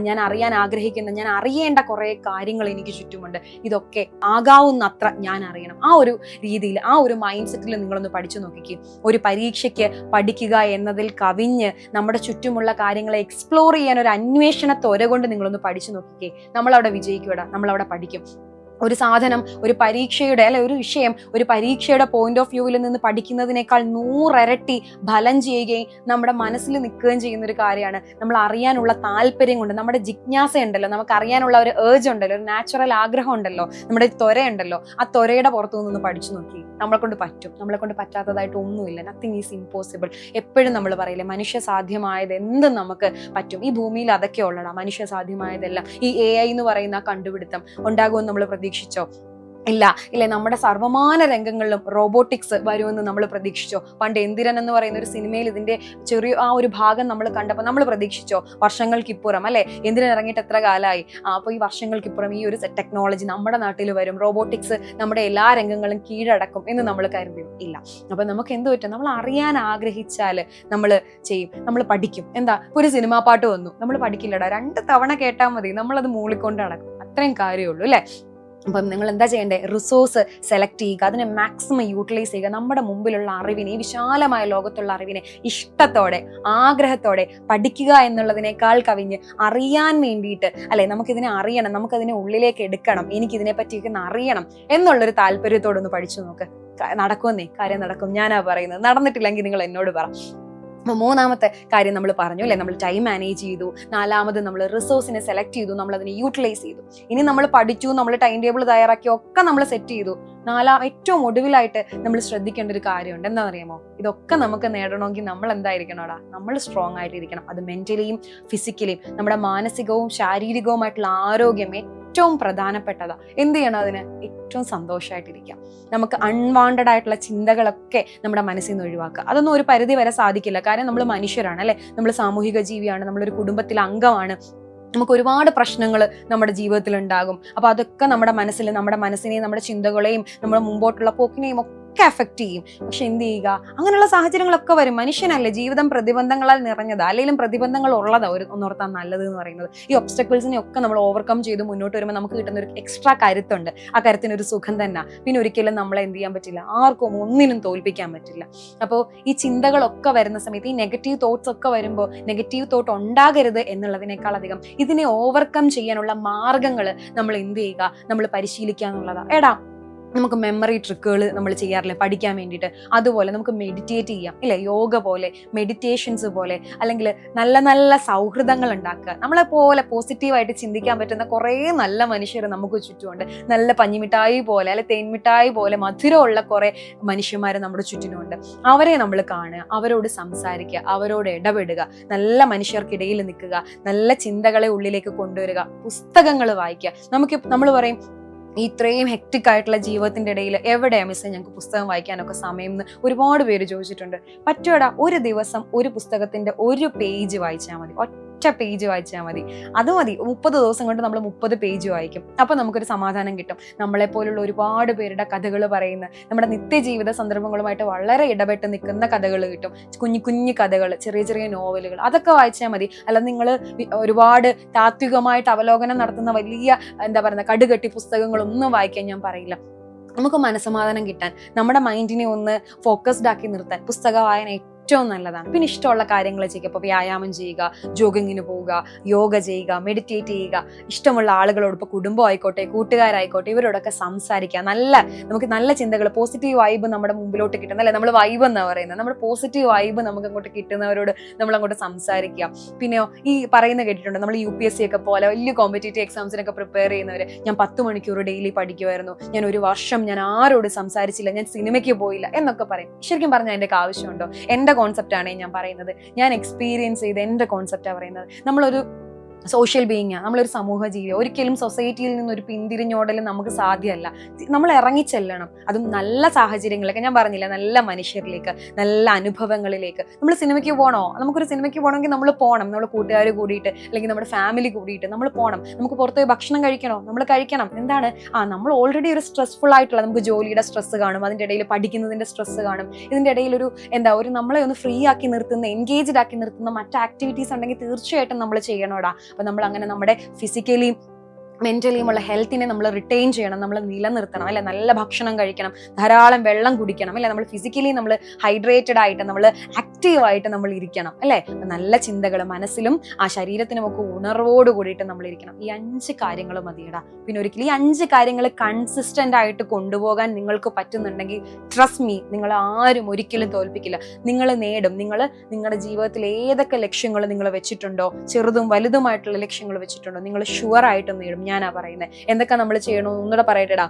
ഞാൻ അറിയാൻ ആഗ്രഹിക്കുന്ന, ഞാൻ അറിയേണ്ട കുറേ കാര്യങ്ങൾ എനിക്ക് ചുറ്റുമുണ്ട്. ഇതൊക്കെ ആകാവുന്നത്ര ഞാൻ അറിയണം. ആ ഒരു രീതിയിൽ, ആ ഒരു മൈൻഡ് സെറ്റിൽ നിങ്ങളൊന്ന് പഠിച്ചു നോക്കിക്കേ. ഒരു പരീക്ഷയ്ക്ക് പഠിക്കുക എന്നതിൽ കവിഞ്ഞ് നമ്മുടെ ചുറ്റുമുള്ള കാര്യങ്ങളെ എക്സ്പ്ലോർ ചെയ്യാൻ ഒരു അന്വേഷണ ത്വര കൊണ്ട് നിങ്ങളൊന്ന് പഠിച്ചു നോക്കിക്കേ. നമ്മളവിടെ വിജയിക്കൂടാ, നമ്മളവിടെ പഠിക്കും. ഒരു സാധനം ഒരു പരീക്ഷയുടെ അല്ലെ ഒരു വിഷയം ഒരു പരീക്ഷയുടെ പോയിന്റ് ഓഫ് വ്യൂവിൽ നിന്ന് പഠിക്കുന്നതിനേക്കാൾ 100 ഇരട്ടി ഫലം ചെയ്യുകയും നമ്മുടെ മനസ്സിൽ നിൽക്കുകയും ചെയ്യുന്ന ഒരു കാര്യമാണ്. നമ്മൾ അറിയാനുള്ള താല്പര്യം കൊണ്ട്, നമ്മുടെ ജിജ്ഞാസ ഉണ്ടല്ലോ, നമുക്ക് അറിയാനുള്ള ഒരു ഏർജ് ഉണ്ടല്ലോ, ഒരു നാച്ചുറൽ ആഗ്രഹം ഉണ്ടല്ലോ, നമ്മുടെ ത്വരയുണ്ടല്ലോ, ആ ത്വരയുടെ പുറത്തു നിന്ന് പഠിച്ചു നോക്കി. നമ്മളെ കൊണ്ട് പറ്റും. നമ്മളെ കൊണ്ട് പറ്റാത്തതായിട്ട് ഒന്നുമില്ല. Nothing is impossible. എപ്പോഴും നമ്മൾ പറയില്ലേ, മനുഷ്യ സാധ്യമായത് എന്തും നമുക്ക് പറ്റും. ഈ ഭൂമിയിൽ അതൊക്കെ ഉള്ളടാ, മനുഷ്യ സാധ്യമായതെല്ലാം. ഈ AI എന്ന് പറയുന്ന കണ്ടുപിടുത്തം ഉണ്ടാകുമെന്ന് നമ്മൾ പ്രതീക്ഷിച്ചോ? ഇല്ല. ഇല്ലേ, നമ്മുടെ സർവമാന രംഗങ്ങളിലും റോബോട്ടിക്സ് വരുമെന്ന് നമ്മൾ പ്രതീക്ഷിച്ചോ? പണ്ട് എന്തിരൻ എന്ന് പറയുന്ന ഒരു സിനിമയിൽ ഇതിന്റെ ചെറിയ ആ ഒരു ഭാഗം നമ്മൾ കണ്ടപ്പോൾ നമ്മൾ പ്രതീക്ഷിച്ചോ? വർഷങ്ങൾക്കിപ്പുറം അല്ലെ, എന്തിരൻ ഇറങ്ങിയിട്ട് എത്ര കാലമായി, അപ്പോൾ ഈ വർഷങ്ങൾക്കിപ്പുറം ഈ ഒരു ടെക്നോളജി നമ്മുടെ നാട്ടിൽ വരും, റോബോട്ടിക്സ് നമ്മുടെ എല്ലാ രംഗങ്ങളും കീഴടക്കും എന്ന് നമ്മൾ കരുതി? ഇല്ല. അപ്പൊ നമുക്ക് എന്ത് പറ്റും? നമ്മൾ അറിയാൻ ആഗ്രഹിച്ചാൽ നമ്മൾ ചെയ്യും, നമ്മൾ പഠിക്കും. എന്താ, ഒരു സിനിമാ പാട്ട് വന്നു, നമ്മൾ പഠിക്കില്ലടാ, 2 തവണ കേട്ടാൽ മതി, നമ്മളത് മൂളിക്കൊണ്ട് നടക്കും. അത്രയും കാര്യമുള്ളൂ അല്ലെ. അപ്പം നിങ്ങൾ എന്താ ചെയ്യേണ്ടത്? റിസോഴ്സ് സെലക്ട് ചെയ്യുക, അതിനെ മാക്സിമം യൂട്ടിലൈസ് ചെയ്യുക. നമ്മുടെ മുമ്പിലുള്ള അറിവിനെ, ഈ വിശാലമായ ലോകത്തുള്ള അറിവിനെ ഇഷ്ടത്തോടെ ആഗ്രഹത്തോടെ പഠിക്കുക എന്നുള്ളതിനേക്കാൾ കവിഞ്ഞ് അറിയാൻ വേണ്ടിയിട്ട് അല്ലെ, നമുക്കിതിനെ അറിയണം, നമുക്കതിനെ ഉള്ളിലേക്ക് എടുക്കണം, എനിക്കിതിനെ പറ്റിയൊക്കെ അറിയണം എന്നുള്ളൊരു താല്പര്യത്തോടൊന്ന് പഠിച്ചു നോക്ക്. നടക്കുമെന്നേ, കാര്യം നടക്കും. ഞാനാ പറയുന്നത്. നടന്നിട്ടില്ലെങ്കിൽ നിങ്ങൾ എന്നോട് പറ. അപ്പോൾ 3-ാമത്തെ കാര്യം നമ്മൾ പറഞ്ഞു അല്ലേ, നമ്മൾ ടൈം മാനേജ് ചെയ്തു. 4-ാമത് നമ്മൾ റിസോഴ്സിനെ സെലക്ട് ചെയ്തു, നമ്മൾ അതിനെ യൂട്ടിലൈസ് ചെയ്തു. ഇനി നമ്മൾ പഠിച്ചു, നമ്മൾ ടൈം ടേബിൾ തയ്യാറാക്കി, ഒക്കെ നമ്മൾ സെറ്റ് ചെയ്തു. ഏറ്റവും ഒടുവിലായിട്ട് നമ്മൾ ശ്രദ്ധിക്കേണ്ട ഒരു കാര്യമുണ്ട്. എന്താണെന്നറിയാമോ? ഇതൊക്കെ നമുക്ക് നേടണമെങ്കിൽ നമ്മൾ എന്തായിരിക്കണോടാ? നമ്മൾ സ്ട്രോങ് ആയിട്ടിരിക്കണം. അത് മെന്റലിയും ഫിസിക്കലിയും, നമ്മുടെ മാനസികവും ശാരീരികവുമായിട്ടുള്ള ആരോഗ്യം ഏറ്റവും പ്രധാനപ്പെട്ടതാ. എന്ത് ചെയ്യണം? അതിന് ഏറ്റവും സന്തോഷമായിട്ടിരിക്കാം. നമുക്ക് അൺവാണ്ടഡ് ആയിട്ടുള്ള ചിന്തകളൊക്കെ നമ്മുടെ മനസ്സിൽ നിന്ന് ഒഴിവാക്കുക. അതൊന്നും ഒരു പരിധി വരെ സാധിക്കില്ല. കാരണം നമ്മൾ മനുഷ്യരാണ് അല്ലെ, നമ്മൾ സാമൂഹിക ജീവിയാണ്, നമ്മളൊരു കുടുംബത്തിലെ അംഗമാണ്. നമുക്ക് ഒരുപാട് പ്രശ്നങ്ങൾ നമ്മുടെ ജീവിതത്തിൽ ഉണ്ടാകും. അപ്പൊ അതൊക്കെ നമ്മുടെ മനസ്സിനെയും നമ്മുടെ ചിന്തകളെയും നമ്മുടെ മുമ്പോട്ടുള്ള പോക്കിനെയും ഒക്കെ എഫക്ട് ചെയ്യും. പക്ഷെ എന്ത് ചെയ്യുക? അങ്ങനെയുള്ള സാഹചര്യങ്ങളൊക്കെ വരും. മനുഷ്യനല്ലേ, ജീവിതം പ്രതിബന്ധങ്ങളാൽ നിറഞ്ഞതാ, അല്ലെങ്കിൽ പ്രതിബന്ധങ്ങൾ ഉള്ളതാ ഒന്നോർത്താൻ നല്ലത് എന്ന് പറയുന്നത്. ഈ ഒബ്സ്റ്റക്കിൾസിനെ ഒക്കെ നമ്മൾ ഓവർകം ചെയ്ത് മുന്നോട്ട് വരുമ്പോൾ നമുക്ക് കിട്ടുന്ന ഒരു എക്സ്ട്രാ കരുത്തുണ്ട്. ആ കരുത്തിനൊരു സുഖം തന്നെ. പിന്നെ ഒരിക്കലും നമ്മളെ എന്ത് ചെയ്യാൻ പറ്റില്ല, ആർക്കും ഒന്നിനും തോൽപ്പിക്കാൻ പറ്റില്ല. അപ്പോൾ ഈ ചിന്തകളൊക്കെ വരുന്ന സമയത്ത്, ഈ നെഗറ്റീവ് തോട്ട്സ് ഒക്കെ വരുമ്പോൾ, നെഗറ്റീവ് തോട്ട് ഉണ്ടാകരുത് എന്നുള്ളതിനേക്കാൾ അധികം ഇതിനെ ഓവർകം ചെയ്യാനുള്ള മാർഗങ്ങൾ നമ്മൾ എന്ത് ചെയ്യുക? നമ്മൾ പരിശീലിക്കുക എന്നുള്ളതാ. നമുക്ക് മെമ്മറി ട്രിക്കുകൾ നമ്മൾ ചെയ്യാറില്ലേ പഠിക്കാൻ വേണ്ടിയിട്ട്? അതുപോലെ നമുക്ക് മെഡിറ്റേറ്റ് ചെയ്യാം ഇല്ലേ, യോഗ പോലെ, മെഡിറ്റേഷൻസ് പോലെ, അല്ലെങ്കിൽ നല്ല നല്ല സൗഹൃദങ്ങൾ ഉണ്ടാക്കുക. നമ്മളെ പോലെ പോസിറ്റീവായിട്ട് ചിന്തിക്കാൻ പറ്റുന്ന കുറേ നല്ല മനുഷ്യർ നമുക്ക് ചുറ്റുമുണ്ട്. നല്ല പഞ്ഞിമിഠായി പോലെ അല്ലെ തേൻമിഠായി പോലെ മധുരമുള്ള കുറേ മനുഷ്യന്മാർ നമ്മുടെ ചുറ്റിനുമുണ്ട്. അവരെ നമ്മൾ കാണുക, അവരോട് സംസാരിക്കുക, അവരോട് ഇടപെടുക, നല്ല മനുഷ്യർക്കിടയിൽ നിൽക്കുക, നല്ല ചിന്തകളെ ഉള്ളിലേക്ക് കൊണ്ടുവരിക, പുസ്തകങ്ങൾ വായിക്കുക. നമ്മൾ പറയും, ഇത്രയും ഹെക്റ്റിക് ആയിട്ടുള്ള ജീവിതത്തിന്റെ ഇടയിൽ എവിടെയാ മിസ്സേ ഞങ്ങൾക്ക് പുസ്തകം വായിക്കാനൊക്കെ സമയം എന്ന് ഒരുപാട് പേര് ചോദിച്ചിട്ടുണ്ട്. പറ്റുവാടാ, ഒരു ദിവസം ഒരു പുസ്തകത്തിന്റെ ഒരു പേജ് വായിച്ചാൽ മതി. ഒറ്റ പേജ് വായിച്ചാൽ മതി. അത് മതി. 30 ദിവസം കൊണ്ട് നമ്മൾ 30 പേജ് വായിക്കും. അപ്പൊ നമുക്കൊരു സമാധാനം കിട്ടും. നമ്മളെ പോലുള്ള ഒരുപാട് പേരുടെ കഥകൾ പറയുന്ന, നമ്മുടെ നിത്യജീവിത സന്ദർഭങ്ങളുമായിട്ട് വളരെ ഇടപെട്ട് നിൽക്കുന്ന കഥകൾ കിട്ടും. കുഞ്ഞു കുഞ്ഞു കഥകൾ, ചെറിയ ചെറിയ നോവലുകൾ, അതൊക്കെ വായിച്ചാൽ മതി. അല്ല നിങ്ങൾ ഒരുപാട് താത്വികമായിട്ട് അവലോകനം നടത്തുന്ന വലിയ കടുകട്ടി പുസ്തകങ്ങളൊന്നും വായിക്കാൻ ഞാൻ പറയില്ല. നമുക്ക് മനസ്സമാധാനം കിട്ടാൻ, നമ്മുടെ മൈൻഡിനെ ഒന്ന് ഫോക്കസ്ഡ് ആക്കി നിർത്താൻ പുസ്തക വായന ഏറ്റവും നല്ലതാണ്. പിന്നെ ഇഷ്ടമുള്ള കാര്യങ്ങൾ ചെയ്യുക. ഇപ്പോൾ വ്യായാമം ചെയ്യുക, ജോഗിങ്ങിന് പോവുക, യോഗ ചെയ്യുക, മെഡിറ്റേറ്റ് ചെയ്യുക, ഇഷ്ടമുള്ള ആളുകളോട്, ഇപ്പോൾ കുടുംബം ആയിക്കോട്ടെ, കൂട്ടുകാരായിക്കോട്ടെ, ഇവരോടൊക്കെ സംസാരിക്കുക. നമുക്ക് നല്ല ചിന്തകൾ, പോസിറ്റീവ് വൈബ് നമ്മുടെ മുമ്പിലോട്ട് കിട്ടുന്ന, അല്ലെ നമ്മൾ വൈബ് എന്നാണ് പറയുന്നത്, നമ്മുടെ പോസിറ്റീവ് വൈബ് നമുക്ക് അങ്ങോട്ട് കിട്ടുന്നവരോട് നമ്മൾ അങ്ങോട്ട് സംസാരിക്കുക. പിന്നെയോ, ഈ പറയുന്ന കേട്ടിട്ടുണ്ട്, നമ്മൾ UPSC ഒക്കെ പോലെ വലിയ കോമ്പറ്റേറ്റീവ് എക്സാംസിനൊക്കെ പ്രിപ്പയർ ചെയ്യുന്നവർ, ഞാൻ 10 മണിക്കൂർ ഡെയിലി പഠിക്കുമായിരുന്നു, ഞാൻ ഒരു വർഷം ഞാൻ ആരോട് സംസാരിച്ചില്ല, ഞാൻ സിനിമയ്ക്ക് പോയില്ല എന്നൊക്കെ പറയും. ശരിക്കും പറഞ്ഞാൽ അതിൻ്റെയൊക്കെ ആവശ്യമുണ്ടോ? എൻ്റെ കോൺസെപ്റ്റാണ് ഞാൻ പറയുന്നത്, ഞാൻ എക്സ്പീരിയൻസ് ചെയ്ത് എൻ്റെ കോൺസെപ്റ്റാണ് പറയുന്നത്. നമ്മളൊരു സോഷ്യൽ ബീയിങ്ങാണ്, നമ്മളൊരു സമൂഹ ജീവി. ഒരിക്കലും സൊസൈറ്റിയിൽ നിന്നൊരു പിന്തിരിഞ്ഞോടൽ നമുക്ക് സാധ്യമല്ല. നമ്മൾ ഇറങ്ങിച്ചെല്ലണം. അതും നല്ല സാഹചര്യങ്ങളിലേക്ക്, ഞാൻ പറഞ്ഞില്ല, നല്ല മനുഷ്യരിലേക്ക്, നല്ല അനുഭവങ്ങളിലേക്ക്. നമ്മൾ സിനിമയ്ക്ക് പോകണോ? നമുക്കൊരു സിനിമയ്ക്ക് പോകണമെങ്കിൽ നമ്മൾ പോകണം. നമ്മൾ കൂട്ടുകാർ കൂടിയിട്ട്, അല്ലെങ്കിൽ നമ്മുടെ ഫാമിലി കൂടിയിട്ട് നമ്മൾ പോകണം. നമുക്ക് പുറത്തുപോയി ഭക്ഷണം കഴിക്കണോ? നമ്മൾ കഴിക്കണം. എന്താണ്? നമ്മൾ ഓൾറെഡി ഒരു സ്ട്രെസ്ഫുൾ ആയിട്ടുള്ള, നമുക്ക് ജോലിയുടെ സ്ട്രെസ് കാണും, അതിൻ്റെ ഇടയിൽ പഠിക്കുന്നതിൻ്റെ സ്ട്രെസ് കാണും, ഇതിൻ്റെ ഇടയിൽ ഒരു നമ്മളെ ഒന്ന് ഫ്രീ ആക്കി നിർത്തുന്ന, എൻഗേജ്ഡ് ആക്കി നിർത്തുന്ന മറ്റ് ആക്ടിവിറ്റീസ് ഉണ്ടെങ്കിൽ തീർച്ചയായിട്ടും നമ്മൾ ചെയ്യണോടാ. അപ്പൊ നമ്മൾ അങ്ങനെ നമ്മുടെ ഫിസിക്കലി മെന്റലിയുമുള്ള ഹെൽത്തിനെ നമ്മൾ റിട്ടൈൻ ചെയ്യണം, നമ്മൾ നിലനിർത്തണം അല്ലെ. നല്ല ഭക്ഷണം കഴിക്കണം, ധാരാളം വെള്ളം കുടിക്കണം അല്ലെ. നമ്മൾ ഫിസിക്കലി നമ്മൾ ഹൈഡ്രേറ്റഡ് ആയിട്ട് നമ്മൾ ആക്റ്റീവായിട്ട് നമ്മൾ ഇരിക്കണം അല്ലെ. നല്ല ചിന്തകൾ മനസ്സിലും ആ ശരീരത്തിനും ഒക്കെ ഉണർവോട് കൂടിയിട്ട് നമ്മൾ ഇരിക്കണം. ഈ 5 കാര്യങ്ങൾ മതിയടാ. പിന്നെ ഒരിക്കലും ഈ 5 കാര്യങ്ങൾ കൺസിസ്റ്റന്റ് ആയിട്ട് കൊണ്ടുപോകാൻ നിങ്ങൾക്ക് പറ്റുന്നുണ്ടെങ്കിൽ ട്രസ്റ്റ് മീ, നിങ്ങൾ ആരും ഒരിക്കലും തോൽപ്പിക്കില്ല. നിങ്ങൾ നേടും. നിങ്ങൾ നിങ്ങളുടെ ജീവിതത്തിൽ ഏതൊക്കെ ലക്ഷ്യങ്ങൾ നിങ്ങൾ വെച്ചിട്ടുണ്ടോ, ചെറുതും വലുതുമായിട്ടുള്ള ലക്ഷ്യങ്ങൾ വെച്ചിട്ടുണ്ടോ, നിങ്ങൾ ഷുവർ ആയിട്ടും നേടും. ഞാനാ പറയുന്നത്. എന്തൊക്കെ നമ്മൾ ചെയ്യണമെന്ന് ഒന്നുകൂടെ പറയട്ടെടാ.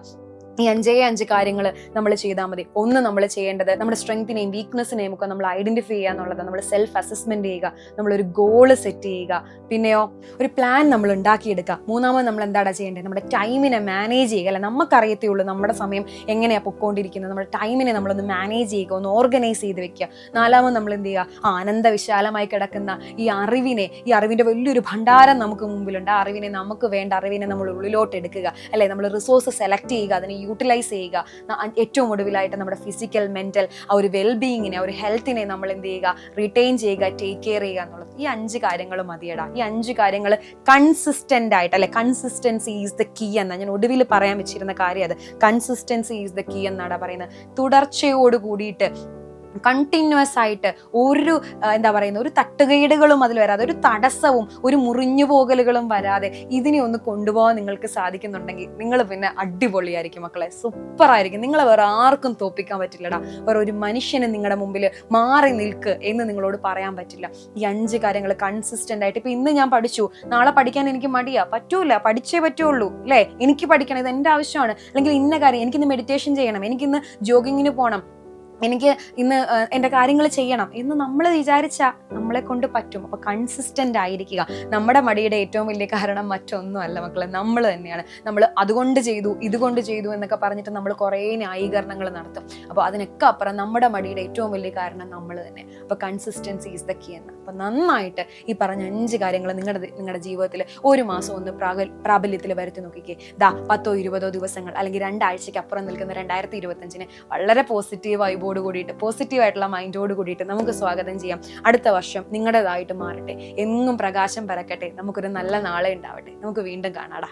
ഈ 5 കാര്യങ്ങൾ നമ്മൾ ചെയ്താൽ മതി. ഒന്ന്, നമ്മൾ ചെയ്യേണ്ടത് നമ്മുടെ സ്ട്രെങ്ത്തിനെയും വീക്ക്നെസ്സിനെയും ഒക്കെ നമ്മൾ ഐഡന്റിഫൈ ചെയ്യുക എന്നുള്ളത്. നമ്മൾ സെൽഫ് അസസ്മെന്റ് ചെയ്യുക, നമ്മളൊരു ഗോള് സെറ്റ് ചെയ്യുക. പിന്നെയോ ഒരു പ്ലാൻ നമ്മൾ ഉണ്ടാക്കിയെടുക്കുക. മൂന്നാമത് നമ്മൾ എന്താടാ ചെയ്യേണ്ടത്? നമ്മുടെ ടൈമിനെ മാനേജ് ചെയ്യുക അല്ലെ. നമുക്കറിയത്തേ ഉള്ളൂ നമ്മുടെ സമയം എങ്ങനെയാണ് പൊക്കോണ്ടിരിക്കുന്നത്. നമ്മുടെ ടൈമിനെ നമ്മളൊന്ന് മാനേജ് ചെയ്യുക, ഒന്ന് ഓർഗനൈസ് ചെയ്ത് വെക്കുക. നാലാമത് നമ്മൾ എന്ത് ചെയ്യുക? ആനന്ദ വിശാലമായി കിടക്കുന്ന ഈ അറിവിന്റെ വലിയൊരു ഭണ്ഡാരം നമുക്ക് മുമ്പിലുണ്ട്. ആ അറിവിനെ, നമുക്ക് വേണ്ട അറിവിനെ നമ്മൾ ഉള്ളിലോട്ട് എടുക്കുക അല്ലെ. നമ്മൾ റിസോഴ്സ് സെലക്ട് ചെയ്യുക, അതിനെ യൂട്ടിലൈസ് ചെയ്യുക. ഏറ്റവും ഒടുവിലായിട്ട് നമ്മുടെ ഫിസിക്കൽ, മെന്റൽ ആ ഒരു വെൽബീയിങ്ങിനെ, ഒരു ഹെൽത്തിനെ നമ്മൾ എന്ത് ചെയ്യുക? റിട്ടൈൻ ചെയ്യുക, ടേക്ക് കെയർ ചെയ്യുക എന്നുള്ളത്. ഈ 5 കാര്യങ്ങൾ മതിയടാ. ഈ 5 കാര്യങ്ങൾ കൺസിസ്റ്റന്റ് ആയിട്ട് അല്ലെ. കൺസിസ്റ്റൻസി ഈസ് ദ കീ എന്നാണ് ഞാൻ ഒടുവിൽ പറയാൻ വെച്ചിരുന്ന കാര്യം. അത് കൺസിസ്റ്റൻസി ഈസ് ദ കീ എന്നാണ് പറയുന്നത്. തുടർച്ചയോട് കൂടിയിട്ട് കണ്ടിന്യൂസ് ആയിട്ട് ഒരു ഒരു തട്ടുകേടുകളും അതിൽ വരാതെ, ഒരു തടസ്സവും ഒരു മുറിഞ്ഞു പോകലുകളും വരാതെ ഇതിനെ ഒന്ന് കൊണ്ടുപോകാൻ നിങ്ങൾക്ക് സാധിക്കുന്നുണ്ടെങ്കിൽ നിങ്ങൾ പിന്നെ അടിപൊളിയായിരിക്കും മക്കളെ. സൂപ്പർ ആയിരിക്കും. നിങ്ങളെ വേറെ ആർക്കും തോപ്പിക്കാൻ പറ്റില്ലടാ. വേറെ ഒരു മനുഷ്യന് നിങ്ങളുടെ മുമ്പിൽ മാറി നിൽക്ക് എന്ന് നിങ്ങളോട് പറയാൻ പറ്റില്ല. ഈ 5 കാര്യങ്ങൾ കൺസിസ്റ്റന്റ് ആയിട്ട്. ഇപ്പൊ ഇന്ന് ഞാൻ പഠിച്ചു, നാളെ പഠിക്കാൻ എനിക്ക് മടിയാ, പറ്റൂല, പഠിച്ചേ പറ്റുള്ളൂ അല്ലെ. എനിക്ക് പഠിക്കണം, ഇത് എന്റെ ആവശ്യമാണ്. അല്ലെങ്കിൽ ഇന്ന കാര്യം, എനിക്കിന്ന് മെഡിറ്റേഷൻ ചെയ്യണം, എനിക്കിന്ന് ജോഗിങ്ങിന് പോകണം, എനിക്ക് ഇന്ന് എൻ്റെ കാര്യങ്ങൾ ചെയ്യണം എന്ന് നമ്മൾ വിചാരിച്ചാൽ നമ്മളെ കൊണ്ട് പറ്റും. അപ്പൊ കൺസിസ്റ്റന്റ് ആയിരിക്കുക. നമ്മുടെ മടിയുടെ ഏറ്റവും വലിയ കാരണം മറ്റൊന്നും അല്ല മക്കളെ, നമ്മൾ തന്നെയാണ്. നമ്മൾ അതുകൊണ്ട് ചെയ്തു, ഇതുകൊണ്ട് ചെയ്തു എന്നൊക്കെ പറഞ്ഞിട്ട് നമ്മൾ കുറേ ന്യായീകരണങ്ങൾ നടത്തും. അപ്പോൾ അതിനൊക്കെ അപ്പുറം നമ്മുടെ മടിയുടെ ഏറ്റവും വലിയ കാരണം നമ്മൾ തന്നെ. അപ്പൊ കൺസിസ്റ്റൻസി ഈസ് ദ കീ എന്ന്. അപ്പൊ നന്നായിട്ട് ഈ പറഞ്ഞ 5 കാര്യങ്ങൾ നിങ്ങളുടെ ജീവിതത്തിൽ ഒരു മാസം ഒന്ന് പ്രാബല്യത്തിൽ വരുത്തി നോക്കിക്കേ. 10 20 ദിവസങ്ങൾ അല്ലെങ്കിൽ 2 ആഴ്ചയ്ക്ക് അപ്പുറം നിൽക്കുന്ന 2025 വളരെ പോസിറ്റീവ് കൂടിയിട്ട്, പോസിറ്റീവ് ആയിട്ടുള്ള മൈൻഡോട് കൂടിയിട്ട് നമുക്ക് സ്വാഗതം ചെയ്യാം. അടുത്ത വർഷം നിങ്ങളുടേതായിട്ട് മാറട്ടെ. എങ്ങും പ്രകാശം പരക്കട്ടെ. നമുക്കൊരു നല്ല നാളെ ഉണ്ടാവട്ടെ. നമുക്ക് വീണ്ടും കാണാടാ.